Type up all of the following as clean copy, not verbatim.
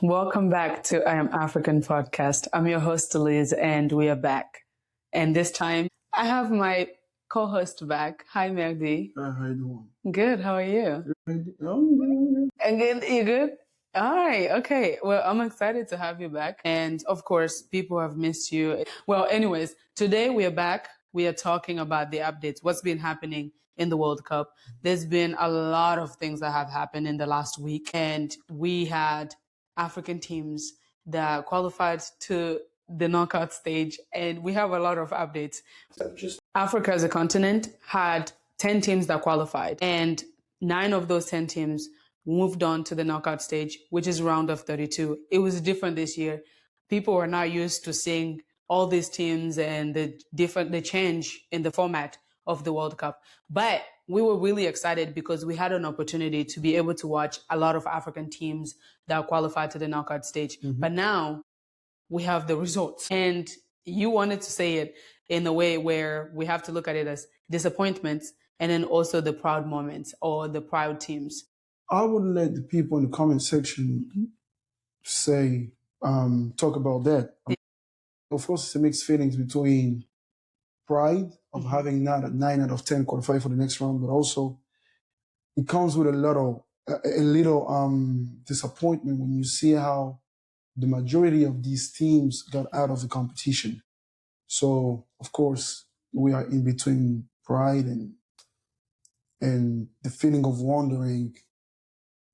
Welcome back to I Am African podcast. I'm your host, Liz, and we are back. And this time, I have my co-host back. Hi, Verde. How you doing? Good. How are you? Good. And good. You good? All right. Okay. Well, I'm excited to have you back. And of course, people have missed you. Well, anyways, today we are back. We are talking about the updates. What's been happening in the World Cup? There's been a lot of things that have happened in the last week, and we had African teams that qualified to the knockout stage, and we have a lot of updates. Africa as a continent had 10 teams that qualified, and 9 of those 10 teams moved on to the knockout stage, which is round of 32. It was different this year. People are now used to seeing all these teams and the change in the format of the World Cup. But we were really excited because we had an opportunity to be able to watch a lot of African teams that qualified to the knockout stage. Mm-hmm. But now we have the results. And you wanted to say it in a way where we have to look at it as disappointments and then also the proud moments or the proud teams. I would let the people in the comment section say, talk about that. Of course, it's a mixed feelings between pride of having not a 9 out of 10 qualify for the next round, but also it comes with a little disappointment when you see how the majority of these teams got out of the competition. So, of course, we are in between pride and the feeling of wondering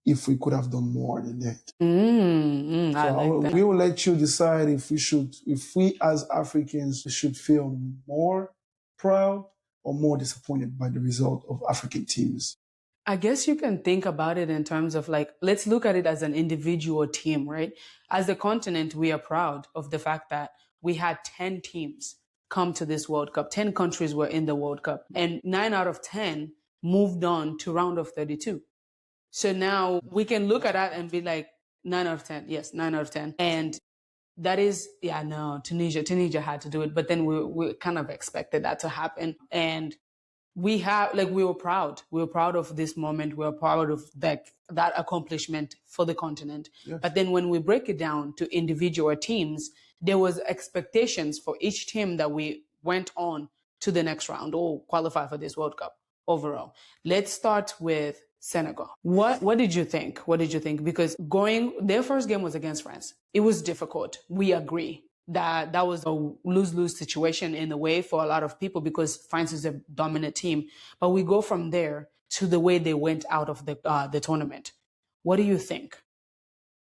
if we could have done more than that. We will let you decide if we as Africans should feel more proud or more disappointed by the result of African teams. I guess you can think about it in terms of let's look at it as an individual team, right? As a continent, we are proud of the fact that we had 10 teams come to this World Cup. 10 countries were in the World Cup, and 9 out of 10 moved on to round of 32. So now we can look at that and be like, 9 out of 10. Yes, 9 out of 10. And that is, Tunisia had to do it. But then we kind of expected that to happen. And we were proud. We were proud of this moment. We were proud of that accomplishment for the continent. Yes. But then when we break it down to individual teams, there was expectations for each team that we went on to the next round or qualify for this World Cup overall. Let's start with Senegal. What did you think? Because their first game was against France. It was difficult. We agree that was a lose-lose situation in a way for a lot of people because France is a dominant team. But we go from there to the way they went out of the tournament. What do you think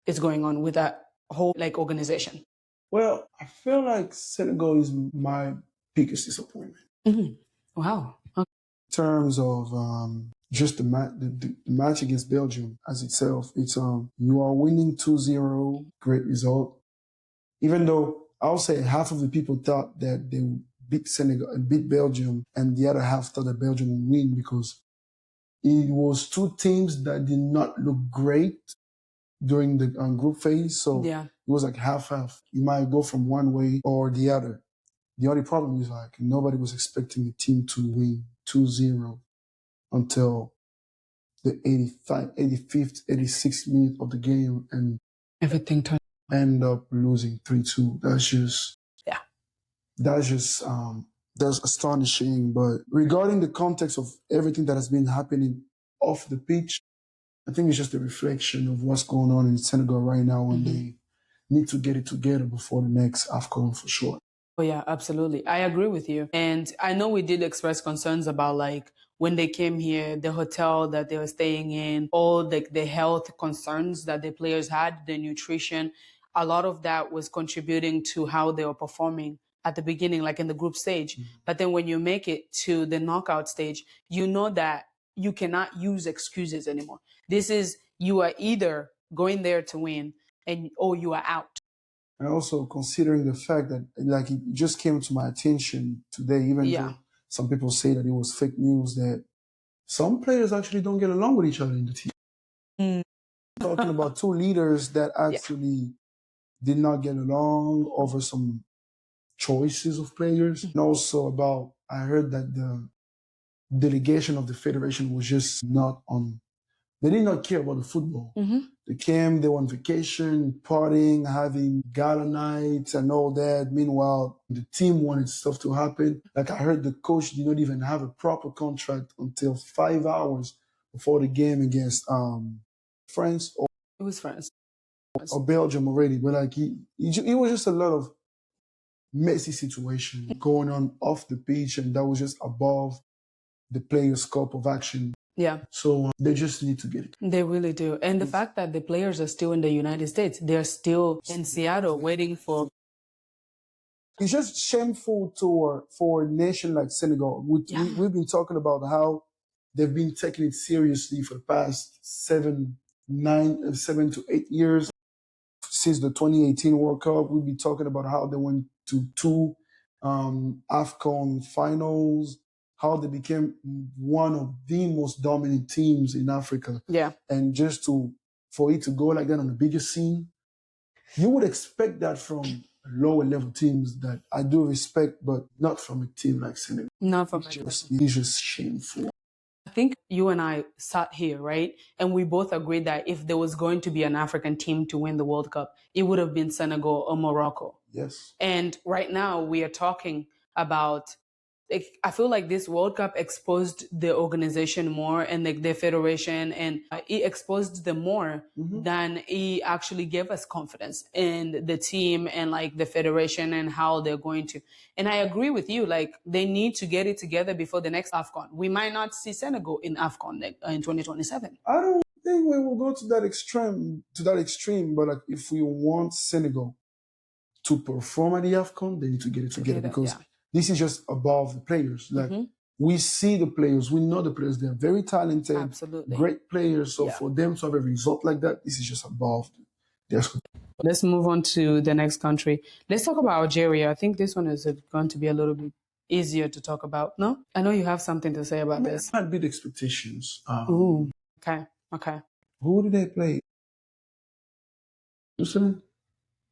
is going on with that whole organization? Well, I feel like Senegal is my biggest disappointment. Mm-hmm. Wow. Okay. In terms of just the match against Belgium as itself, it's you are winning 2-0, great result. Even though I'll say half of the people thought that they would beat Senegal and beat Belgium, and the other half thought that Belgium would win because it was 2 teams that did not look great during the group phase. So It was like half-half. You might go from one way or the other. The only problem is nobody was expecting the team to win 2-0 until the 85th, 86th minute of the game, and everything turned. End up losing 3-2. That's astonishing. But regarding the context of everything that has been happening off the pitch, I think it's just a reflection of what's going on in Senegal right now, and they need to get it together before the next AFCON for sure. Oh yeah, absolutely. I agree with you. And I know we did express concerns about when they came here, the hotel that they were staying in, all the health concerns that the players had, the nutrition. A lot of that was contributing to how they were performing at the beginning, in the group stage. Mm-hmm. But then when you make it to the knockout stage, you know that you cannot use excuses anymore. This is, you are either going there to win or you are out. And also considering the fact that it just came to my attention today, even though some people say that it was fake news, that some players actually don't get along with each other in the team. Talking about 2 leaders that actually did not get along over some choices of players. And also I heard that the delegation of the federation was just not on They did not care about the football. Mm-hmm. They came, they were on vacation, partying, having gala nights and all that. Meanwhile, the team wanted stuff to happen. Like I heard the coach did not even have a proper contract until 5 hours before the game against France or It was France. or Belgium already. But like it was just a lot of messy situation going on off the pitch, and that was just above the players' scope of action. Yeah. So they just need to get it. They really do. And the fact that the players are still in the United States, they're still in Seattle waiting for. It's just shameful for a nation like Senegal. We've been talking about how they've been taking it seriously for the past 7 to 8 years. Since the 2018 World Cup, we'll be talking about how they went to 2 AFCON finals, how they became one of the most dominant teams in Africa. Yeah. And just for it to go like that on the biggest scene, you would expect that from lower level teams that I do respect, but not from a team like Senegal. Not from It's just shameful. I think you and I sat here, right? And we both agreed that if there was going to be an African team to win the World Cup, it would have been Senegal or Morocco. Yes. And right now we are talking about, I feel like this World Cup exposed the organization more and the federation, and it exposed them more than it actually gave us confidence in the team and like the federation and how they're going to. And I agree with you, like they need to get it together before the next AFCON. We might not see Senegal in AFCON in 2027. I don't think we will go to that extreme, but like if we want Senegal to perform at the AFCON, they need to get it together because this is just above the players. Like we see the players, we know the players, they're very talented, Absolutely. Great players. So for them to have a result like that, this is just above their scope. Let's move on to the next country. Let's talk about Algeria. I think this one is going to be a little bit easier to talk about. No? I know you have something to say about this. I had big expectations. Okay. Who did they play? Switzerland?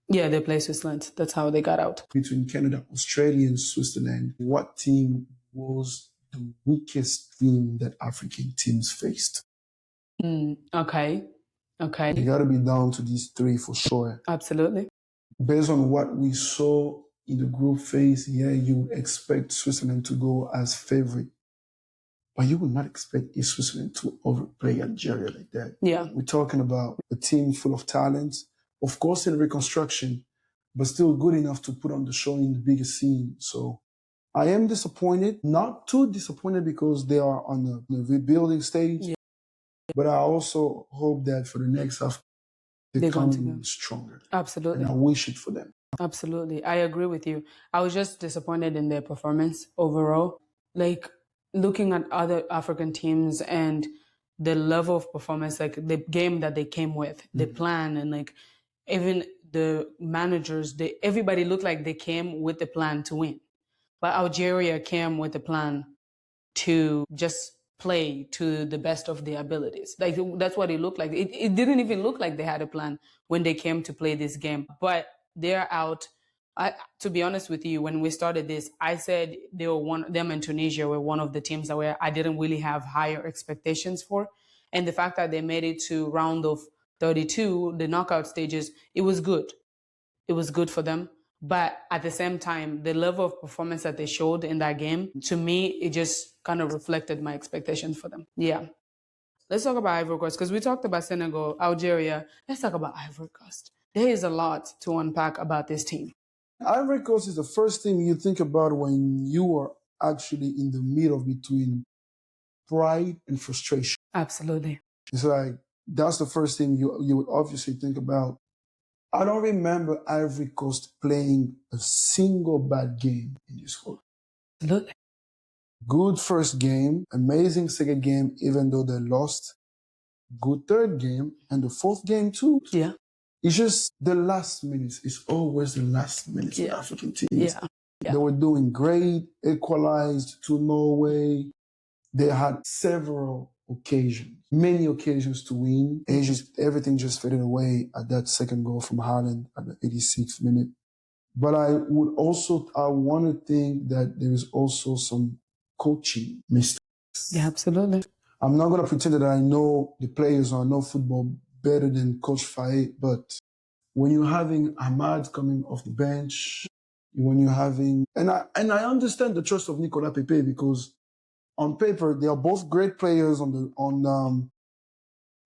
Yeah, they play Switzerland. That's how they got out. Between Canada, Australia, and Switzerland, what team was the weakest team that African teams faced? Okay. You got to be down to these 3 for sure. Absolutely. Based on what we saw in the group phase, you expect Switzerland to go as favorite. But you would not expect Switzerland to overplay Algeria like that. Yeah. We're talking about a team full of talent, of course in reconstruction, but still good enough to put on the show in the biggest scene. So I am disappointed, not too disappointed because they are on the rebuilding stage, but I also hope that for the next half, they come stronger. Absolutely. And I wish it for them. Absolutely. I agree with you. I was just disappointed in their performance overall. Like looking at other African teams and the level of performance, like the game that they came with, the plan, and like even the managers, everybody looked like they came with the plan to win. But Algeria came with a plan to just play to the best of their abilities. Like that's what it looked like. It didn't even look like they had a plan when they came to play this game. But they're out. To be honest with you, when we started this, I said them and Tunisia were one of the teams that I didn't really have higher expectations for. And the fact that they made it to round of 32, the knockout stages, it was good. It was good for them. But at the same time, the level of performance that they showed in that game, to me, it just kind of reflected my expectations for them. Yeah. Let's talk about Ivory Coast because we talked about Senegal, Algeria. Let's talk about Ivory Coast. There is a lot to unpack about this team. Ivory Coast is the first thing you think about when you are actually in the middle between pride and frustration. Absolutely. It's like, that's the first thing you would obviously think about. I don't remember Ivory Coast playing a single bad game in this world. Absolutely. Good first game, amazing second game, even though they lost. Good third game, and the fourth game too. Yeah. It's just the last minutes. It's always the last minutes in African teams. Yeah. They were doing great, equalized to Norway. They had several occasions, many occasions to win. And everything just faded away at that second goal from Haaland at the 86th minute. But I want to think that there is also some coaching mistakes. Yeah, absolutely. I'm not going to pretend that I know the players or I know football better than Coach Faye, but when you're having Ahmad coming off the bench, when you're having, and I understand the trust of Nicolas Pepe, because on paper they are both great players on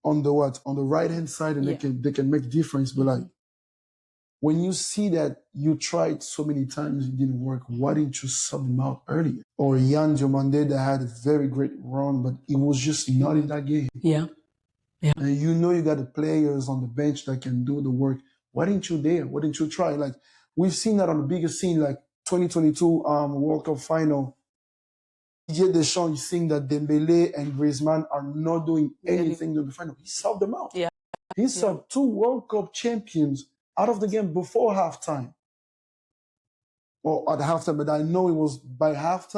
the right hand side, and they can make difference. But like, when you see that you tried so many times, it didn't work, why didn't you sub him out earlier? Or Yan Diomande that had a very great run, but he was just not in that game. Yeah. And you know you got the players on the bench that can do the work. Why didn't you dare? Why didn't you try? Like, we've seen that on the biggest scene, like 2022 World Cup final. Didier Deschamps is seeing that Dembele and Griezmann are not doing anything in the final. He subbed them out. Yeah. He subbed two World Cup champions out of the game before halftime. Or at halftime, but I know it was by halftime.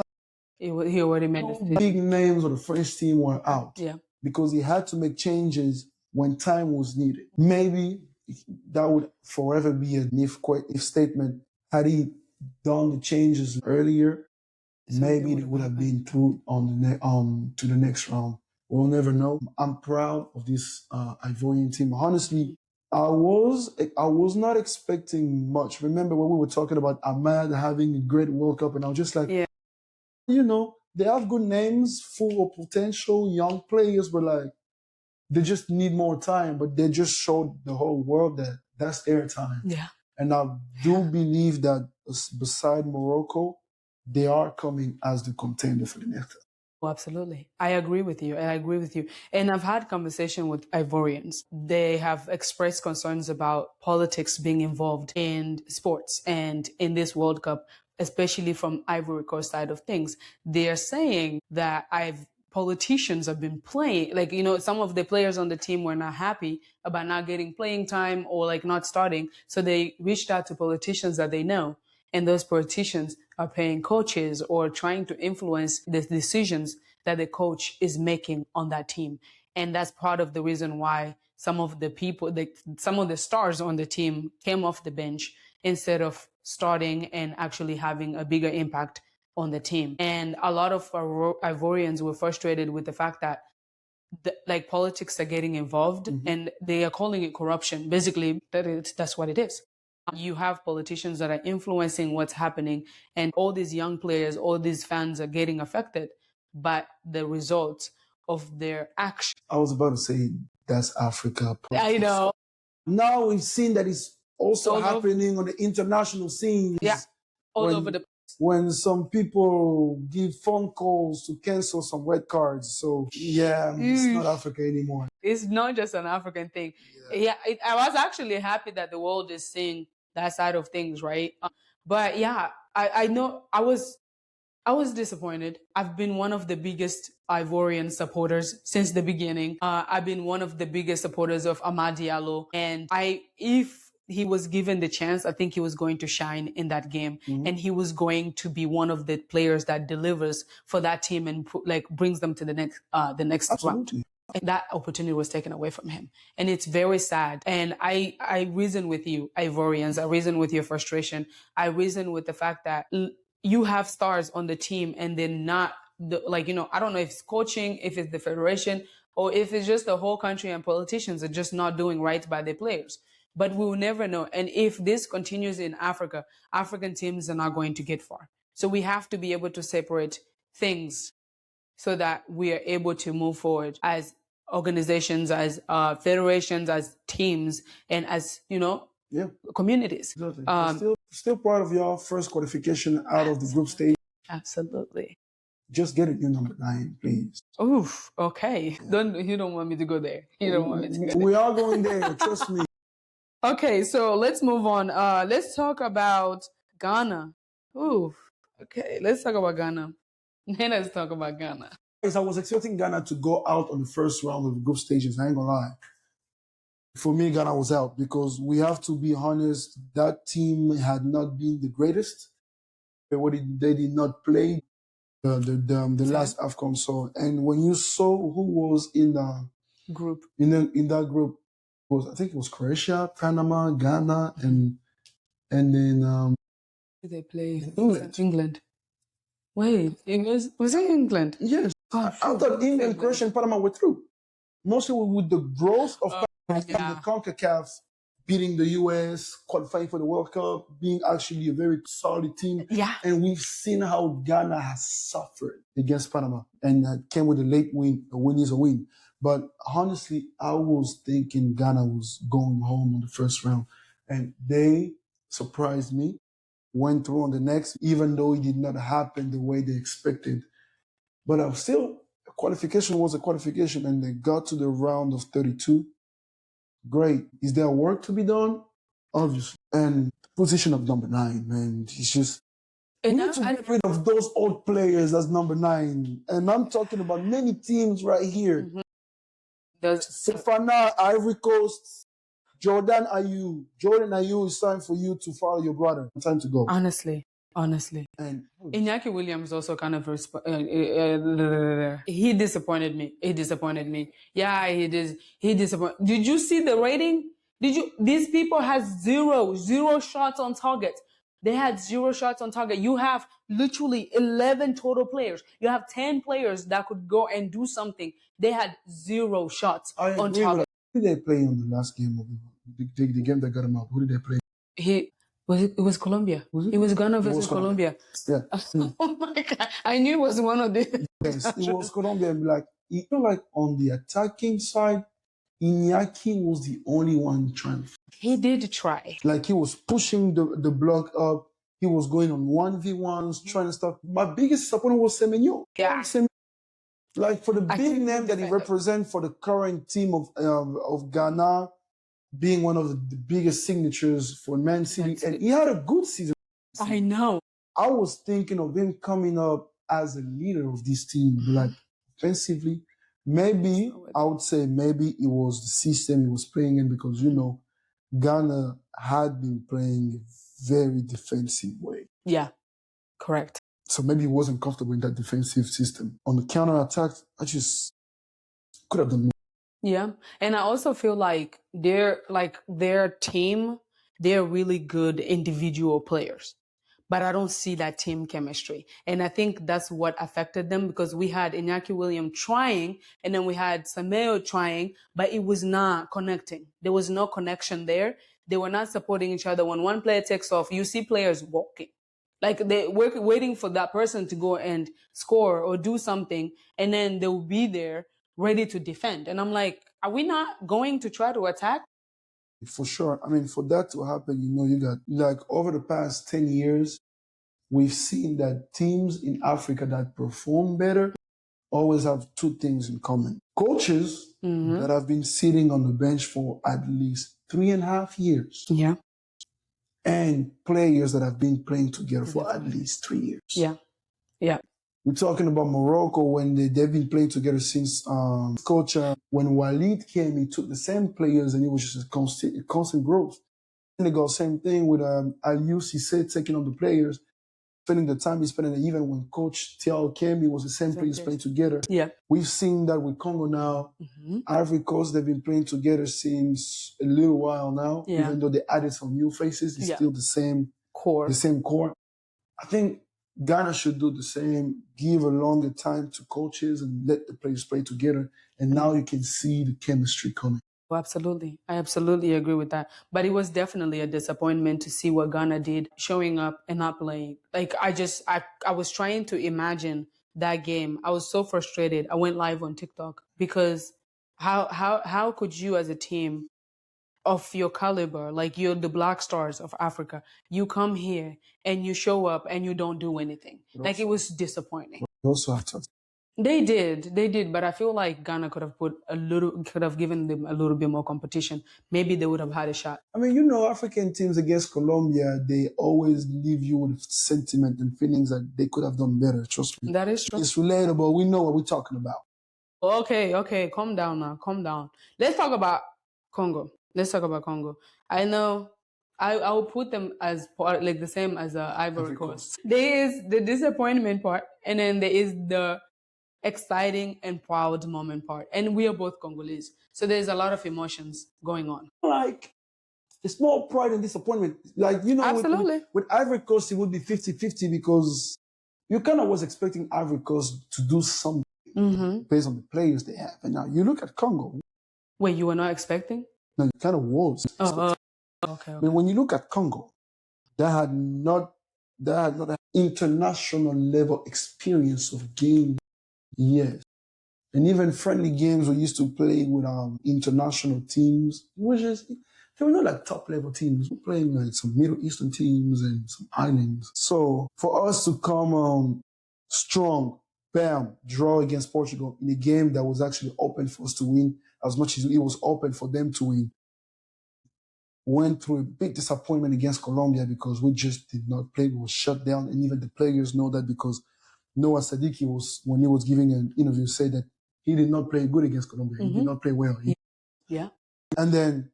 He already made the big names of the French team were out. Yeah. Because he had to make changes when time was needed. Maybe that would forever be an if statement. Had he done the changes earlier, maybe it would have been through on to the next round. We'll never know. I'm proud of this Ivorian team. Honestly, I was not expecting much. Remember when we were talking about Ahmad having a great World Cup, and I was just like, you know, they have good names, full of potential, young players, but like, they just need more time. But they just showed the whole world that that's their time. Yeah. And I do believe that beside Morocco, they are coming as the contender for the next. Oh, absolutely. I agree with you. And I've had conversation with Ivorians. They have expressed concerns about politics being involved in sports and in this World Cup, especially from Ivory Coast side of things. They are saying that politicians have been playing, like, you know, some of the players on the team were not happy about not getting playing time or like not starting. So they reached out to politicians that they know. And those politicians are paying coaches or trying to influence the decisions that the coach is making on that team. And that's part of the reason why some of the stars on the team came off the bench instead of starting and actually having a bigger impact on the team. And a lot of Ivorians were frustrated with the fact that like politics are getting involved, and they are calling it corruption. Basically, that's what it is. You have politicians that are influencing what's happening, and all these young players, all these fans are getting affected by the results of their action. I was about to say that's Africa. I know. Now we've seen that it's also happening on the international scene. Yeah, all over the place. When some people give phone calls to cancel some red cards. So yeah, it's not Africa anymore. It's not just an African thing. Yeah, I was actually happy that the world is seeing that side of things, right? But yeah, I know I was disappointed. I've been one of the biggest Ivorian supporters since the beginning. I've been one of the biggest supporters of Amad Diallo, and if he was given the chance, I think he was going to shine in that game, and he was going to be one of the players that delivers for that team and like brings them to the next round. And that opportunity was taken away from him, and it's very sad. And I reason with you, Ivorians. I reason with your frustration. I reason with the fact that you have stars on the team, and they're not I don't know if it's coaching, if it's the federation, or if it's just the whole country and politicians are just not doing right by their players. But we will never know. And if this continues in Africa, African teams are not going to get far. So we have to be able to separate things so that we are able to move forward as organizations, as federations, as teams, and as, communities. Exactly. Still part of your first qualification out of the group stage. Absolutely. Just get it, your number 9, please. Oof. Okay. You don't want me to go there. You don't want me to go there. We are going there. Trust me. Okay, so let's move on. Let's talk about Ghana. Ooh, okay, let's talk about Ghana. Let's talk about Ghana. I was expecting Ghana to go out on the first round of the group stages. I ain't gonna lie. For me, Ghana was out because we have to be honest. That team had not been the greatest. They did not play the last AFCON. So, and when you saw who was in the group, in that group, I think it was Croatia, Panama, Ghana, and then they play England. Wait, was it England? Yes. I thought India and Croatia and Panama were through. Mostly with the growth of the CONCACAF beating the US, qualifying for the World Cup, being actually a very solid team. Yeah. And we've seen how Ghana has suffered against Panama and came with a late win. A win is a win. But honestly, I was thinking Ghana was going home on the first round. And they surprised me, went through on the next, even though it did not happen the way they expected. But still, qualification was a qualification, and they got to the round of 32. Great. Is there work to be done? Obviously. And position of number 9, man, it's just... We need to get rid of those old players as number 9. And I'm talking about many teams right here. Fofana, Ivory Coast, Jordan Ayew, it's time for you to follow your brother. Time to go. Honestly. And Iñaki Williams also kind of he disappointed me. Yeah, he disappointed. Did you see the rating? These people had zero shots on target. They had 0 shots on target. You have literally 11 total players. You have 10 players that could go and do something. They had 0 shots on target. Who did they play on the last game of the game that got him out? Who did they play? It was Colombia. It was Ghana versus Colombia. Yeah. Oh my God. I knew it was one of the... Yes, it was Colombia. Like on the attacking side, Iñaki was the only one trying. He did try. Like he was pushing the block up. He was going on 1v1s, trying to stuff. My biggest disappointment was Semenyo. Yeah. Like for the big name that he represents for the current team of Ghana, being one of the biggest signatures for Man City. And he had a good season. I know. I was thinking of him coming up as a leader of this team, like offensively. Maybe, I would say maybe it was the system he was playing in because, Ghana had been playing a very defensive way. Yeah, correct. So maybe he wasn't comfortable in that defensive system. On the counter-attack, I just could have done more. Yeah, and I also feel like their team, they're really good individual players. But I don't see that team chemistry. And I think that's what affected them because we had Iñaki Williams trying and then we had Semenyo trying, but it was not connecting. There was no connection there. They were not supporting each other. When one player takes off, you see players walking. Like they were waiting for that person to go and score or do something, and then they will be there ready to defend. And I'm like, are we not going to try to attack? For sure. I mean, for that to happen, you got like over the past 10 years, we've seen that teams in Africa that perform better always have 2 things in common. Coaches that have been sitting on the bench for at least 3.5 years. Yeah. And players that have been playing together for at least 3 years. Yeah. Yeah. We're talking about Morocco when they've been playing together since coach. When Walid came, he took the same players and it was just a constant growth. Senegal, same thing with Aliou Cissé taking on the players, spending the time he's spending. Even when Coach Thiaw came, it was the same players playing together. Yeah. We've seen that with Congo now. Ivory Coast, they've been playing together since a little while now. Yeah. Even though they added some new faces, it's still the same core. The same core. I think Ghana should do the same, give a longer time to coaches and let the players play together. And now you can see the chemistry coming. Oh, absolutely. I absolutely agree with that. But it was definitely a disappointment to see what Ghana did, showing up and not playing. Like I was trying to imagine that game. I was so frustrated. I went live on TikTok because how could you as a team of your caliber, like you're the Black Stars of Africa, you come here and you show up and you don't do anything. Like it was disappointing. You also have to. They did, but I feel like Ghana could have given them a little bit more competition. Maybe they would have had a shot. I mean, African teams against Colombia, they always leave you with sentiment and feelings that they could have done better. Trust me. That is true. It's relatable. We know what we're talking about. Okay. Calm down now. Calm down. Let's talk about Congo. I know I will put them as part, like the same as Ivory Coast. There is the disappointment part, and then there is the exciting and proud moment part. And we are both Congolese. So there's a lot of emotions going on. Like, it's more pride and disappointment. Like, Absolutely. With Ivory Coast, it would be 50-50 because you kind of was expecting Ivory Coast to do something. based on the players they have. And now you look at Congo. Wait, you were not expecting? No, it kind of was. Okay. I mean, when you look at Congo, they had not an international level experience of game yet. And even friendly games we used to play with international teams, they were not like top level teams. We were playing like some Middle Eastern teams and some islands. So for us to come strong, bam, draw against Portugal in a game that was actually open for us to win as much as it was open for them to win, went through a big disappointment against Colombia because we just did not play. We were shut down. And even the players know that because Noah Sadiki when he was giving an interview, said that he did not play good against Colombia. He did not play well. Yeah. And then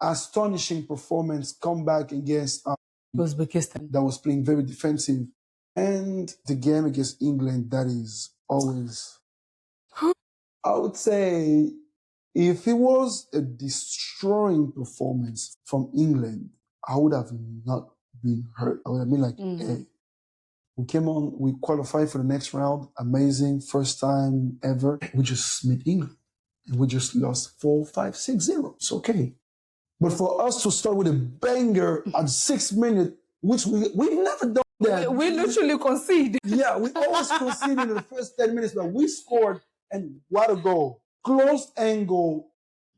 astonishing performance come back against Uzbekistan. that was playing very defensive. And the game against England, that is always, I would say, if it was a destroying performance from England, I would have not been hurt. I would have been like, hey, we came on, we qualified for the next round. Amazing. First time ever. We just met England. And we just lost 4-5-6-0. It's okay. But for us to start with a banger at 6 minutes, which we've never done that. We literally concede. Yeah, we always conceded in the first 10 minutes, but we scored, and what a goal. Close angle,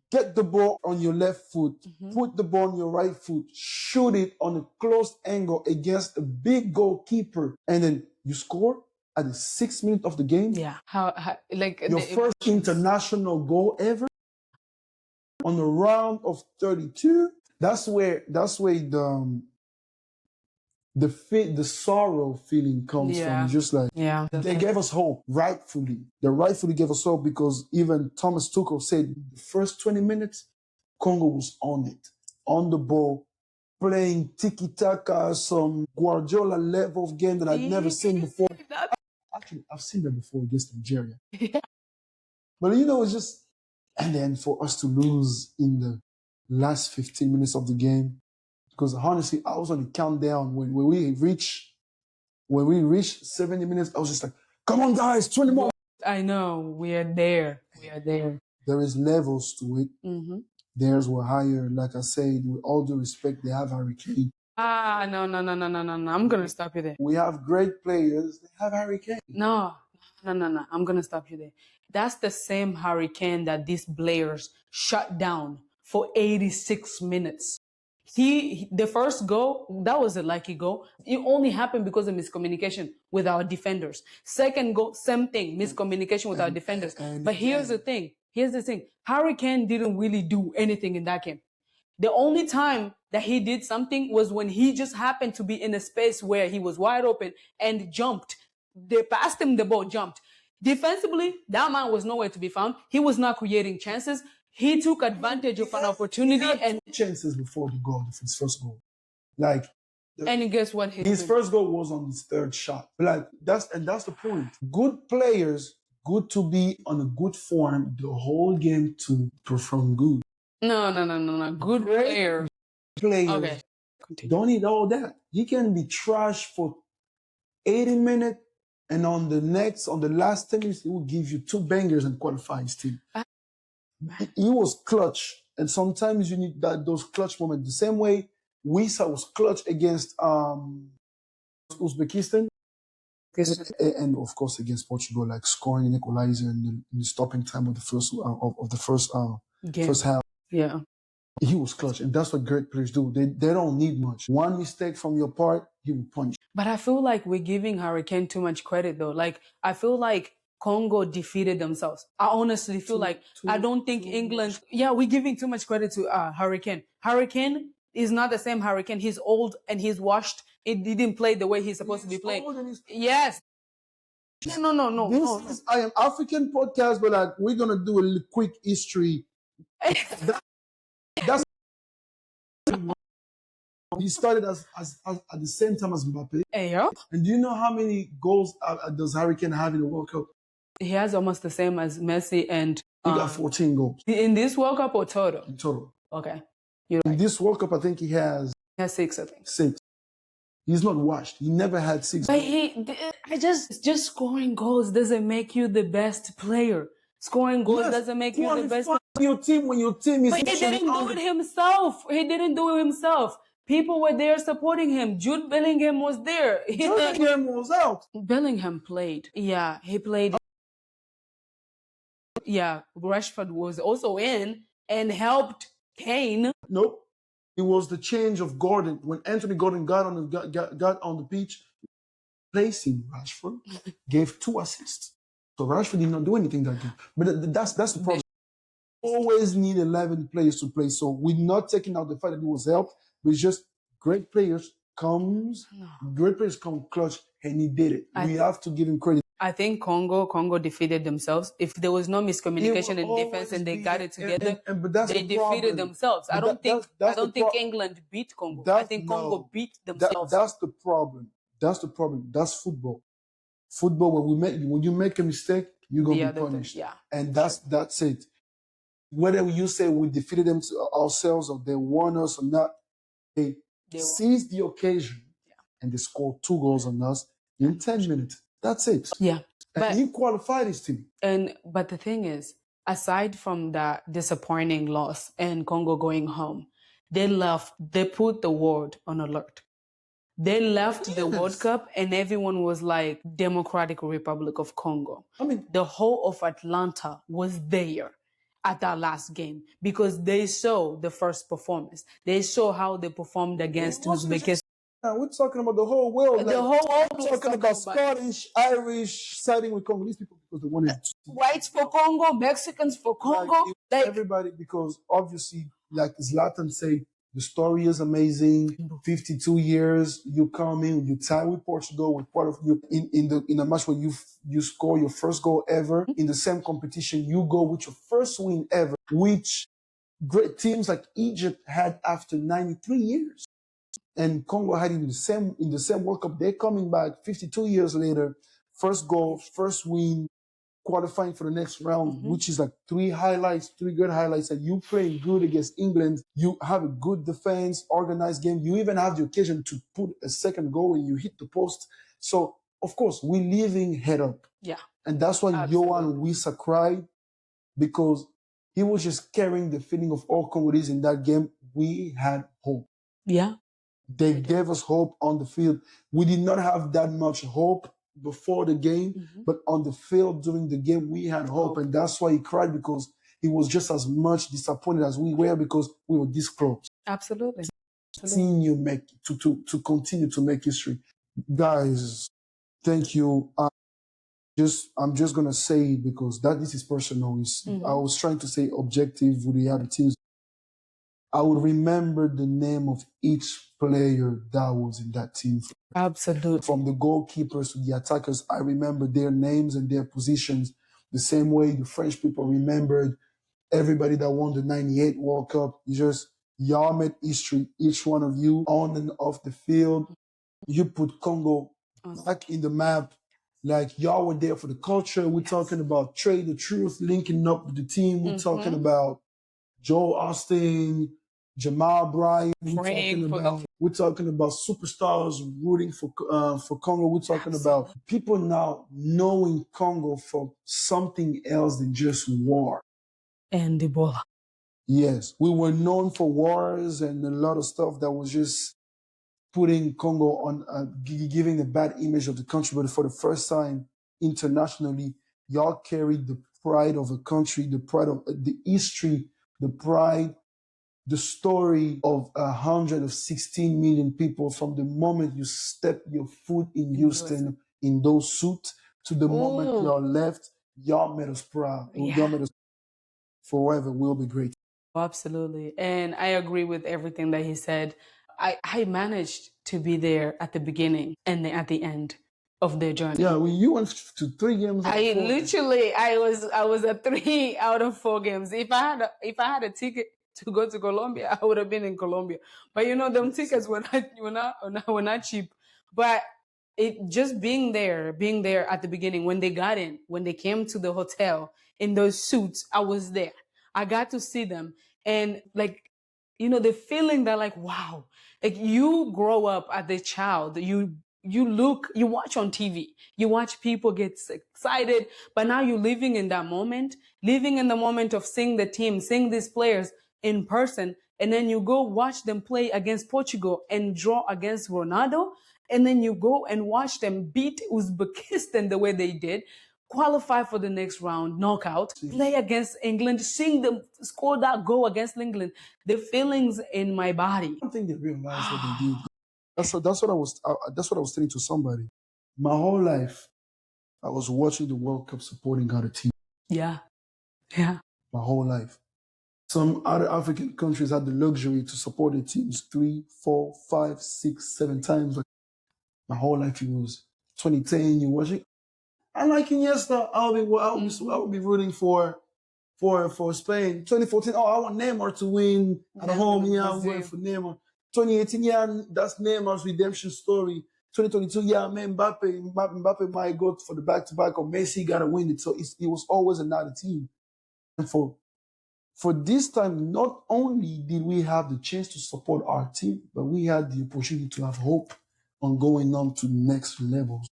get the ball on your left foot, put the ball on your right foot, shoot it on a close angle against a big goalkeeper, and then you score at the 6 minutes of the game. Yeah. How like your first international goal ever on the round of 32. That's where the sorrow feeling comes from. Just like they gave us hope, rightfully. They rightfully gave us hope because even Thomas Tuchel said the first 20 minutes, Congo was on it, on the ball, playing tiki-taka, some Guardiola level of game that I'd never seen before. Actually, I've seen that before against Algeria. But it's just, and then for us to lose in the last 15 minutes of the game, because honestly, I was on the countdown when we reached 70 minutes. I was just like, come on, guys, 20 more. I know, we are there. There is levels to it. Theirs were higher. Like I said, with all due respect, they have Harry Kane. No. I'm going to stop you there. We have great players. They have Harry Kane. No. I'm going to stop you there. That's the same Harry Kane that these players shut down for 86 minutes. The first goal, that was a lucky goal. It only happened because of miscommunication with our defenders. Second goal, same thing, miscommunication with our defenders. But here's the thing. Harry Kane didn't really do anything in that game. The only time that he did something was when he just happened to be in a space where he was wide open and jumped. They passed him the ball, jumped. Defensively, that man was nowhere to be found. He was not creating chances. He took advantage of an opportunity and chances before the goal, his first goal. And guess what? His first goal was on his third shot. That's the point. Good players, good to be on a good form the whole game to perform good. No. Good players. Okay. Don't need all that. He can be trash for 80 minutes, and on the last 10 minutes, he will give you 2 bangers and qualify his team. He was clutch, and sometimes you need those clutch moments. The same way Wisa was clutch against Uzbekistan, and of course against Portugal, like scoring an equalizer in the stopping time of the first half. Yeah, he was clutch, and that's what great players do. They don't need much. One mistake from your part, he will punch. But I feel like we're giving Harry Kane too much credit, though. Like I feel like Congo defeated themselves. I honestly feel I don't think England... Yeah, we're giving too much credit to Harry Kane. Harry Kane is not the same Harry Kane. He's old and he's washed. He didn't play the way he's supposed to be playing. Yes. No. This is I Am African podcast, but we're going to do a quick history. That's he started as at the same time as Mbappe. Yeah. And do you know how many goals does Harry Kane have in the World Cup? He has almost the same as Messi, and he got 14 goals. In this World Cup or total? In total. Okay. In this World Cup, I think he has 6, I think. 6. He's not washed. He never had 6 But goals. just scoring goals doesn't make you the best player. Scoring goals Yes, doesn't make you the best qualify player. your team when your team is But he literally didn't do it himself. He didn't do it himself. People were there supporting him. Jude Bellingham was there. Bellingham was out. Bellingham played. Yeah, he played. Yeah, Rashford was also in and helped Kane. Nope. It was the change of Gordon. When Anthony Gordon got on the pitch, placing Rashford, gave 2 assists. So Rashford did not do anything that game. But that's the problem. Always need 11 players to play. So we're not taking out the fact that he was helped, but it's just great players come clutch, and he did it. We have to give him credit. I think Congo defeated themselves. If there was no miscommunication in defense and they got it together, but that's they the problem. defeated themselves. I don't think England beat Congo. I think Congo beat themselves. That's the problem. That's the problem. That's football. Football, when you make a mistake, you're gonna be punished. Yeah. And that's it. Whether you say we defeated them ourselves or they won us or not, they seized the occasion and they scored 2 goals on us in 10 minutes. That's it. Yeah. And he qualified his team. But the thing is, aside from that disappointing loss and Congo going home, they put the world on alert. They left the World Cup and everyone was like, Democratic Republic of Congo. I mean, the whole of Atlanta was there at that last game because they saw the first performance. They saw how they performed against Uzbekistan. We're talking about the whole world. The whole world we're talking about Scottish, Irish, siding with Congolese people because they wanted whites for Congo, Mexicans for Congo. Everybody, because obviously, like Zlatan say, the story is amazing. 52 years, you come in, you tie with Portugal, with part of you in a match where you score your first goal ever in the same competition. You go with your first win ever, which great teams like Egypt had after 93 years, and Congo had it in the same World Cup. They're coming back 52 years later, first goal, first win, qualifying for the next round, which is like 3 good highlights, and you playing good against England. You have a good defense, organized game. You even have the occasion to put a second goal and you hit the post. So, of course, we're leaving head up. Yeah. And that's why Johan Wissa cried, because he was just carrying the feeling of all Congolese in that game. We had hope. Yeah. They gave us hope on the field. We did not have that much hope before the game, but on the field during the game, we had hope. And that's why he cried, because he was just as much disappointed as we were because we were this close. Absolutely. Seeing you to continue to make history. Guys, thank you. I'm just going to say it because this is personal. I was trying to say objective with the other teams. I would remember the name of each player that was in that team. Absolutely. From the goalkeepers to the attackers, I remember their names and their positions the same way the French people remembered everybody that won the 98 World Cup. Y'all made history, each one of you, on and off the field. You put Congo back in the map. Like, y'all were there for the culture. We're talking about Trade the Truth, linking up with the team. We're talking about Joel Austin, Jamal Bryant. We're talking about superstars rooting for Congo. We're talking about people now knowing Congo for something else than just war. And Ebola. Yes, we were known for wars and a lot of stuff that was just putting Congo on, giving a bad image of the country. But for the first time internationally, y'all carried the pride of a country, the pride of the history, the pride, the story of 116 million people from the moment you step your foot in Houston in those suits to the moment y'all left. Y'all made us proud. Y'all made us forever. We'll be great. Absolutely. And I agree with everything that he said. I managed to be there at the beginning and at the end of their journey. Yeah, when you went to 3 games. I was at 3 out of 4 games. If I had a ticket to go to Colombia, I would have been in Colombia. But them tickets were not cheap. But it just being there at the beginning, when they came to the hotel in those suits, I was there. I got to see them. And like You know, the feeling that like, wow, like you grow up as a child, you watch on TV, you watch people get excited, but now you're living in that moment, living in the moment of seeing the team, seeing these players in person, and then you go watch them play against Portugal and draw against Ronaldo, and then you go and watch them beat Uzbekistan the way they did, qualify for the next round, knockout, play against England, seeing them score that goal against England. The feelings in my body. I don't think they realized what they did. That's what I was telling to somebody. My whole life, I was watching the World Cup supporting other teams. Yeah. Yeah. My whole life. Some other African countries had the luxury to support their teams 3, 4, 5, 6, 7 times. Like my whole life, it was 2010. You watching. And like Iniesta, I'll be rooting for Spain. 2014, I want Neymar to win at home. Yeah, I'm waiting for Neymar. 2018, yeah, that's Neymar's redemption story. 2022, yeah, man, Mbappe might go for the back-to-back, or Messi got to win it. So it was always another team. And for this time, not only did we have the chance to support our team, but we had the opportunity to have hope on going on to next levels.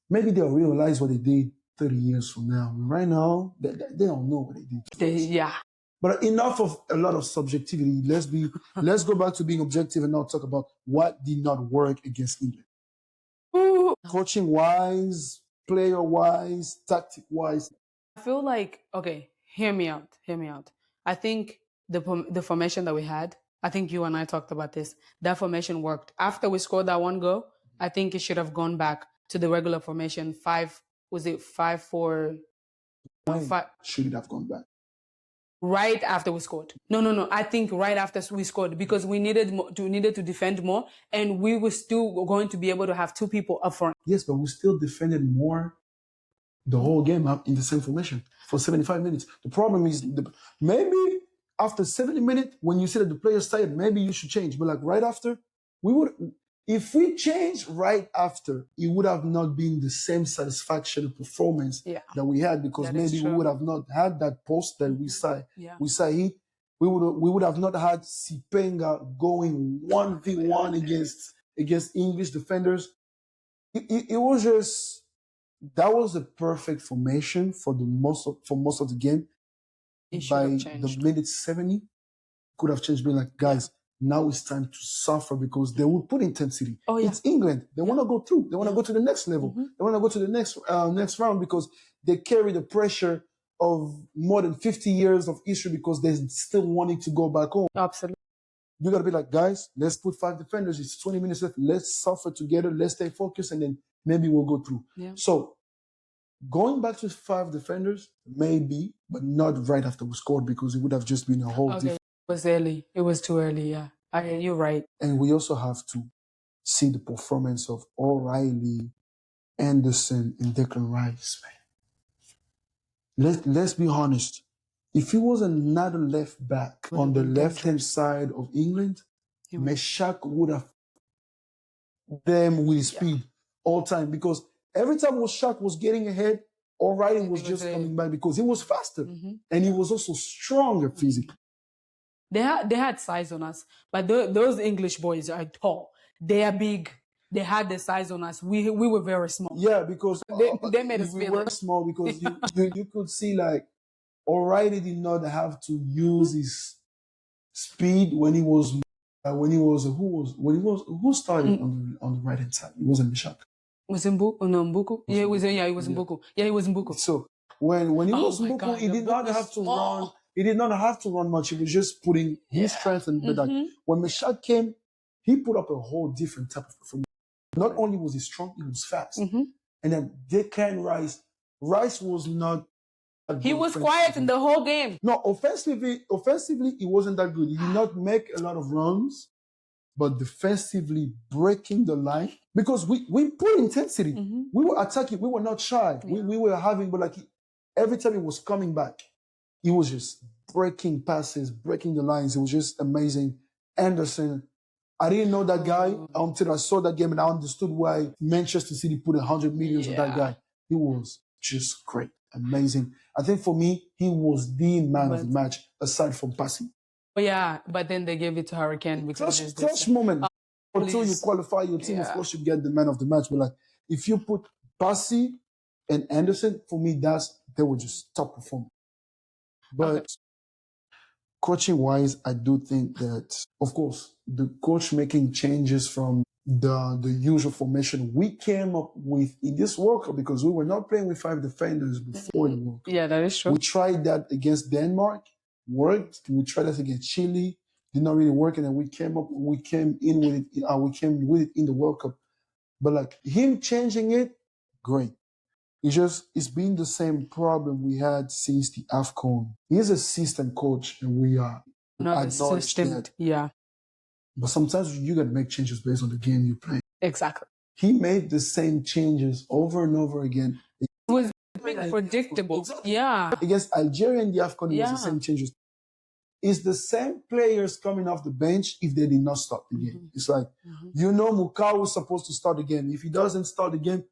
Maybe they'll realize what they did 30 years from now. Right now, they don't know what they did. Yeah. But enough of a lot of subjectivity. Let's go back to being objective and now talk about what did not work against England. Ooh. Coaching wise, player wise, tactic wise. I feel like, okay, hear me out. I think the formation that we had, I think you and I talked about this. That formation worked. After we scored that one goal, I think it should have gone back to the regular formation. 5-4? Should it have gone back? Right after we scored. No. I think right after we scored, because we needed to defend more, and we were still going to be able to have 2 people up front. Yes, but we still defended more the whole game up in the same formation for 75 minutes. The problem is maybe after 70 minutes, when you see that the players tired, maybe you should change. But like right after, if we changed right after, it would have not been the same satisfaction performance that we had, because maybe we would have not had that post that we saw. Yeah. We would have not had Sipenga going 1v1 against English defenders. It was just, that was the perfect formation for most of the game. By the minute 70, could have changed, being like, guys, now it's time to suffer, because they will put intensity. Oh, yeah. It's England. They want to go through. They want to go to the next level. Mm-hmm. They want to go to the next round, because they carry the pressure of more than 50 years of history, because they're still wanting to go back home. Absolutely. You got to be like, guys, let's put 5 defenders. It's 20 minutes left. Let's suffer together. Let's stay focused, and then maybe we'll go through. Yeah. So going back to 5 defenders, maybe, but not right after we scored, because it would have just been a whole different. It was early. It was too early, yeah. You're right. And we also have to see the performance of O'Reilly, Anderson, and Declan Rice, man. Let's be honest. If he was another left back on the left-hand side of England, Meshak would have them with speed all time, because every time Meshak was getting ahead, O'Reilly was just coming back, because he was faster, and he was also stronger physically. They had size on us, but those English boys are tall. They are big. They had the size on us. We were very small. Yeah, because they made us feel very small, because you could see like O'Reilly did not have to use his speed when he was who started on the right hand side. It wasn't Meshak. Was in Mbuku? Yeah, it was in Mbuku. Yeah, he was in Mbuku. So when he was in Mbuku, he did not have to run. He did not have to run much. He was just putting his strength and when Meshak came, he put up a whole different type of performance. Not only was he strong, he was fast. And then Declan Rice was not. He was quiet in the whole game. No, offensively, he wasn't that good. He did not make a lot of runs, but defensively breaking the line, because we put intensity. We were attacking. We were not shy. Yeah. We were having, but like every time he was coming back, he was just breaking passes, breaking the lines. It was just amazing. Anderson, I didn't know that guy until I saw that game, and I understood why Manchester City put 100 million on that guy. He was just great, amazing. I think for me, he was the man of the match, aside from passing. Yeah, but then they gave it to Hurricane because it's Clutch moment. Until you please. qualify, your team, of Yeah. course, you get the man of the match. But like, if you put Passy and Anderson, for me, they were just top performers. But coaching wise, I do think that, of course, the coach making changes from the usual formation we came up with in this World Cup, because we were not playing with 5 defenders before the World Cup. Yeah, that is true. We tried that against Denmark, worked. We tried that against Chile, did not really work, and then we came with it in the World Cup. But like him changing it, great. It's been the same problem we had since the AFCON. He's a system coach, and we are not a system. That. Yeah. But sometimes you gotta make changes based on the game you play. Exactly. He made the same changes over and over again. It was predictable. Yeah. Against Algeria in the AFCON, it was the same changes. It's the same players coming off the bench if they did not start the game. It's like, Mukau was supposed to start the game. If he doesn't start the game,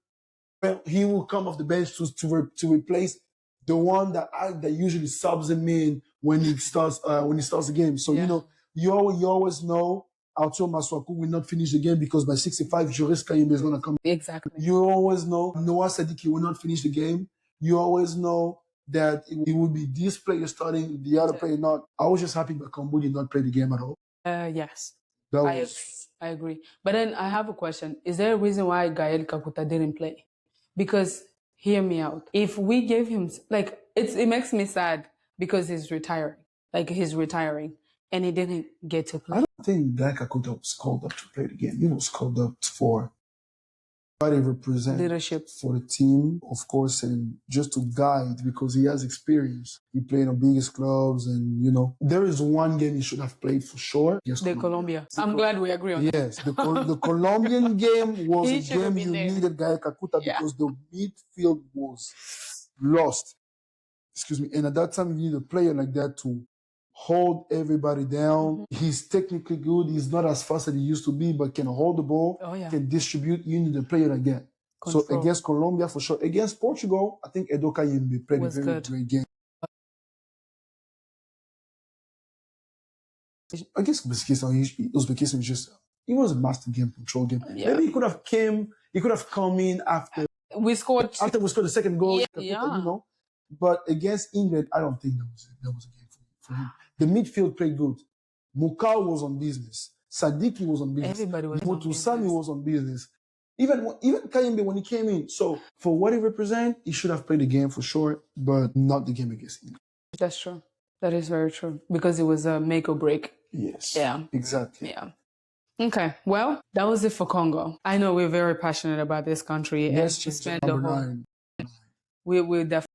he will come off the bench to replace the one that usually subs him in when he starts the game. So you always know Arthur Maswaku will not finish the game because by 65 Joris Kayembe is gonna come. Exactly. You always know Noah Sadiki will not finish the game. You always know that it will be this player starting, the other player not. I was just happy that Kambu did not play the game at all. Yes. I agree. But then I have a question. Is there a reason why Gael Kakuta didn't play? Because, hear me out. If we gave him, it makes me sad because he's retiring. He's retiring and he didn't get to play. I don't think Gael Kakuta was called up to play the game. He was called up for what he represents leadership for the team, of course, and just to guide because he has experience. He played on biggest clubs, and there is one game he should have played for sure. Yes, Colombia. I'm glad we agree on that. Yes, the Colombian game was a game you needed Gael Kakuta because the midfield was lost. Excuse me. And at that time, you need a player like that to hold everybody down. He's technically good. He's not as fast as he used to be, but can hold the ball, can distribute. You need a player like that. Control. So against Colombia, for sure. Against Portugal, I think Edo Kayembe played a very great game. Against Uzbekistan, he was a master game control game. Yeah. Maybe he could have come in after we scored the second goal. Yeah. But against England, I don't think that was a game for him. The midfield played good. Mukau was on business. Sadiki was on business. Everybody was on business. Mutusami was on business. Even Kayembe, when he came in. So for what he represents, he should have played the game for sure, but not the game against England. That's true. That is very true. Because it was a make or break. Yes. Yeah. Exactly. Yeah. Okay. Well, that was it for Congo. I know we're very passionate about this country. Yes, just number 9. We'll definitely.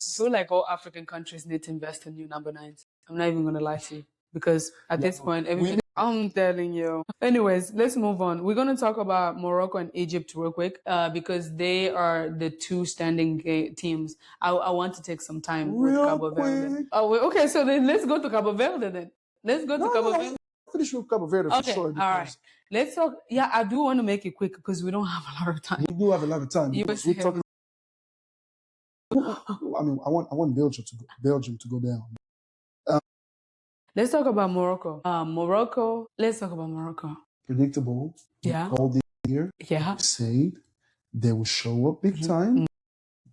I feel like all African countries need to invest in new number 9s. I'm not even going to lie to you. Because at this point, I'm telling you. Anyways, let's move on. We're going to talk about Morocco and Egypt real quick because they are the 2 standing teams. I want to take some time with Cabo Verde. Okay, so then let's go to Cabo Verde then. Let's go to Cabo Verde. Finish with Cabo Verde for sure. All right. Let's talk. Yeah, I do want to make it quick because we don't have a lot of time. We do have a lot of time. We're talking. I mean, I want Belgium to go down. Let's talk about Morocco. Let's talk about Morocco. Predictable. Yeah. All this year. Yeah. They say they will show up big time.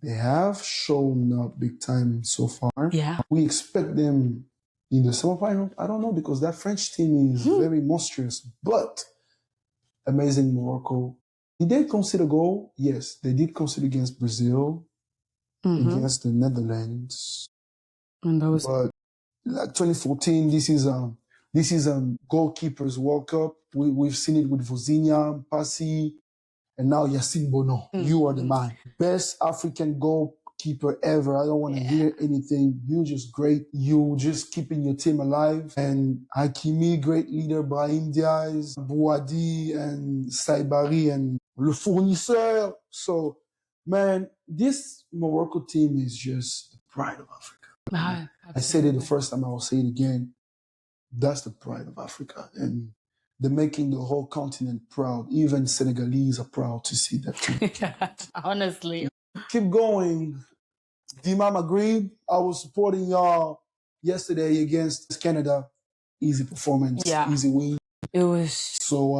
They have shown up big time so far. Yeah. We expect them in the semifinal. I don't know because that French team is very monstrous, but amazing Morocco. Did they concede a goal? Yes, they did concede against Brazil, against the Netherlands. And that was. But like 2014, this is goalkeepers World Cup. We've seen it with Vozinha, Passy, and now Yassine Bono. You are the man. Best African goalkeeper ever. I don't want to hear anything. You're just great. You just keeping your team alive. And Hakimi, great leader. Brahim Diaz, Bouadi, and Saibari, and Le Fournisseur. So, man, this Morocco team is just the pride of Africa. I said it the first time, I will say it again. That's the pride of Africa. And they're making the whole continent proud. Even Senegalese are proud to see that team. Honestly. Keep going. D-Mom agreed. I was supporting y'all yesterday against Canada. Easy performance, easy win. It was so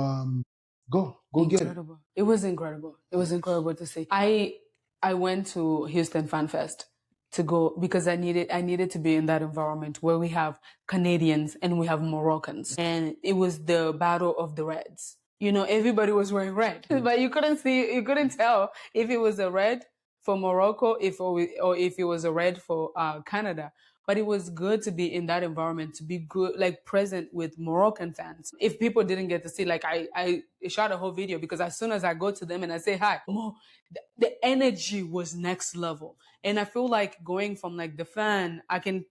go incredible. get it. It was incredible. It was incredible to see. I went to Houston Fan Fest to go because I needed to be in that environment where we have Canadians and we have Moroccans, and it was the battle of the Reds. You know, everybody was wearing red, but you couldn't tell if it was a red for Morocco, or if it was a red for Canada. But it was good to be in that environment, to be good, like present with Moroccan fans. If people didn't get to see, like I shot a whole video because as soon as I go to them and I say hi, the energy was next level. And I feel like going from like the fan, and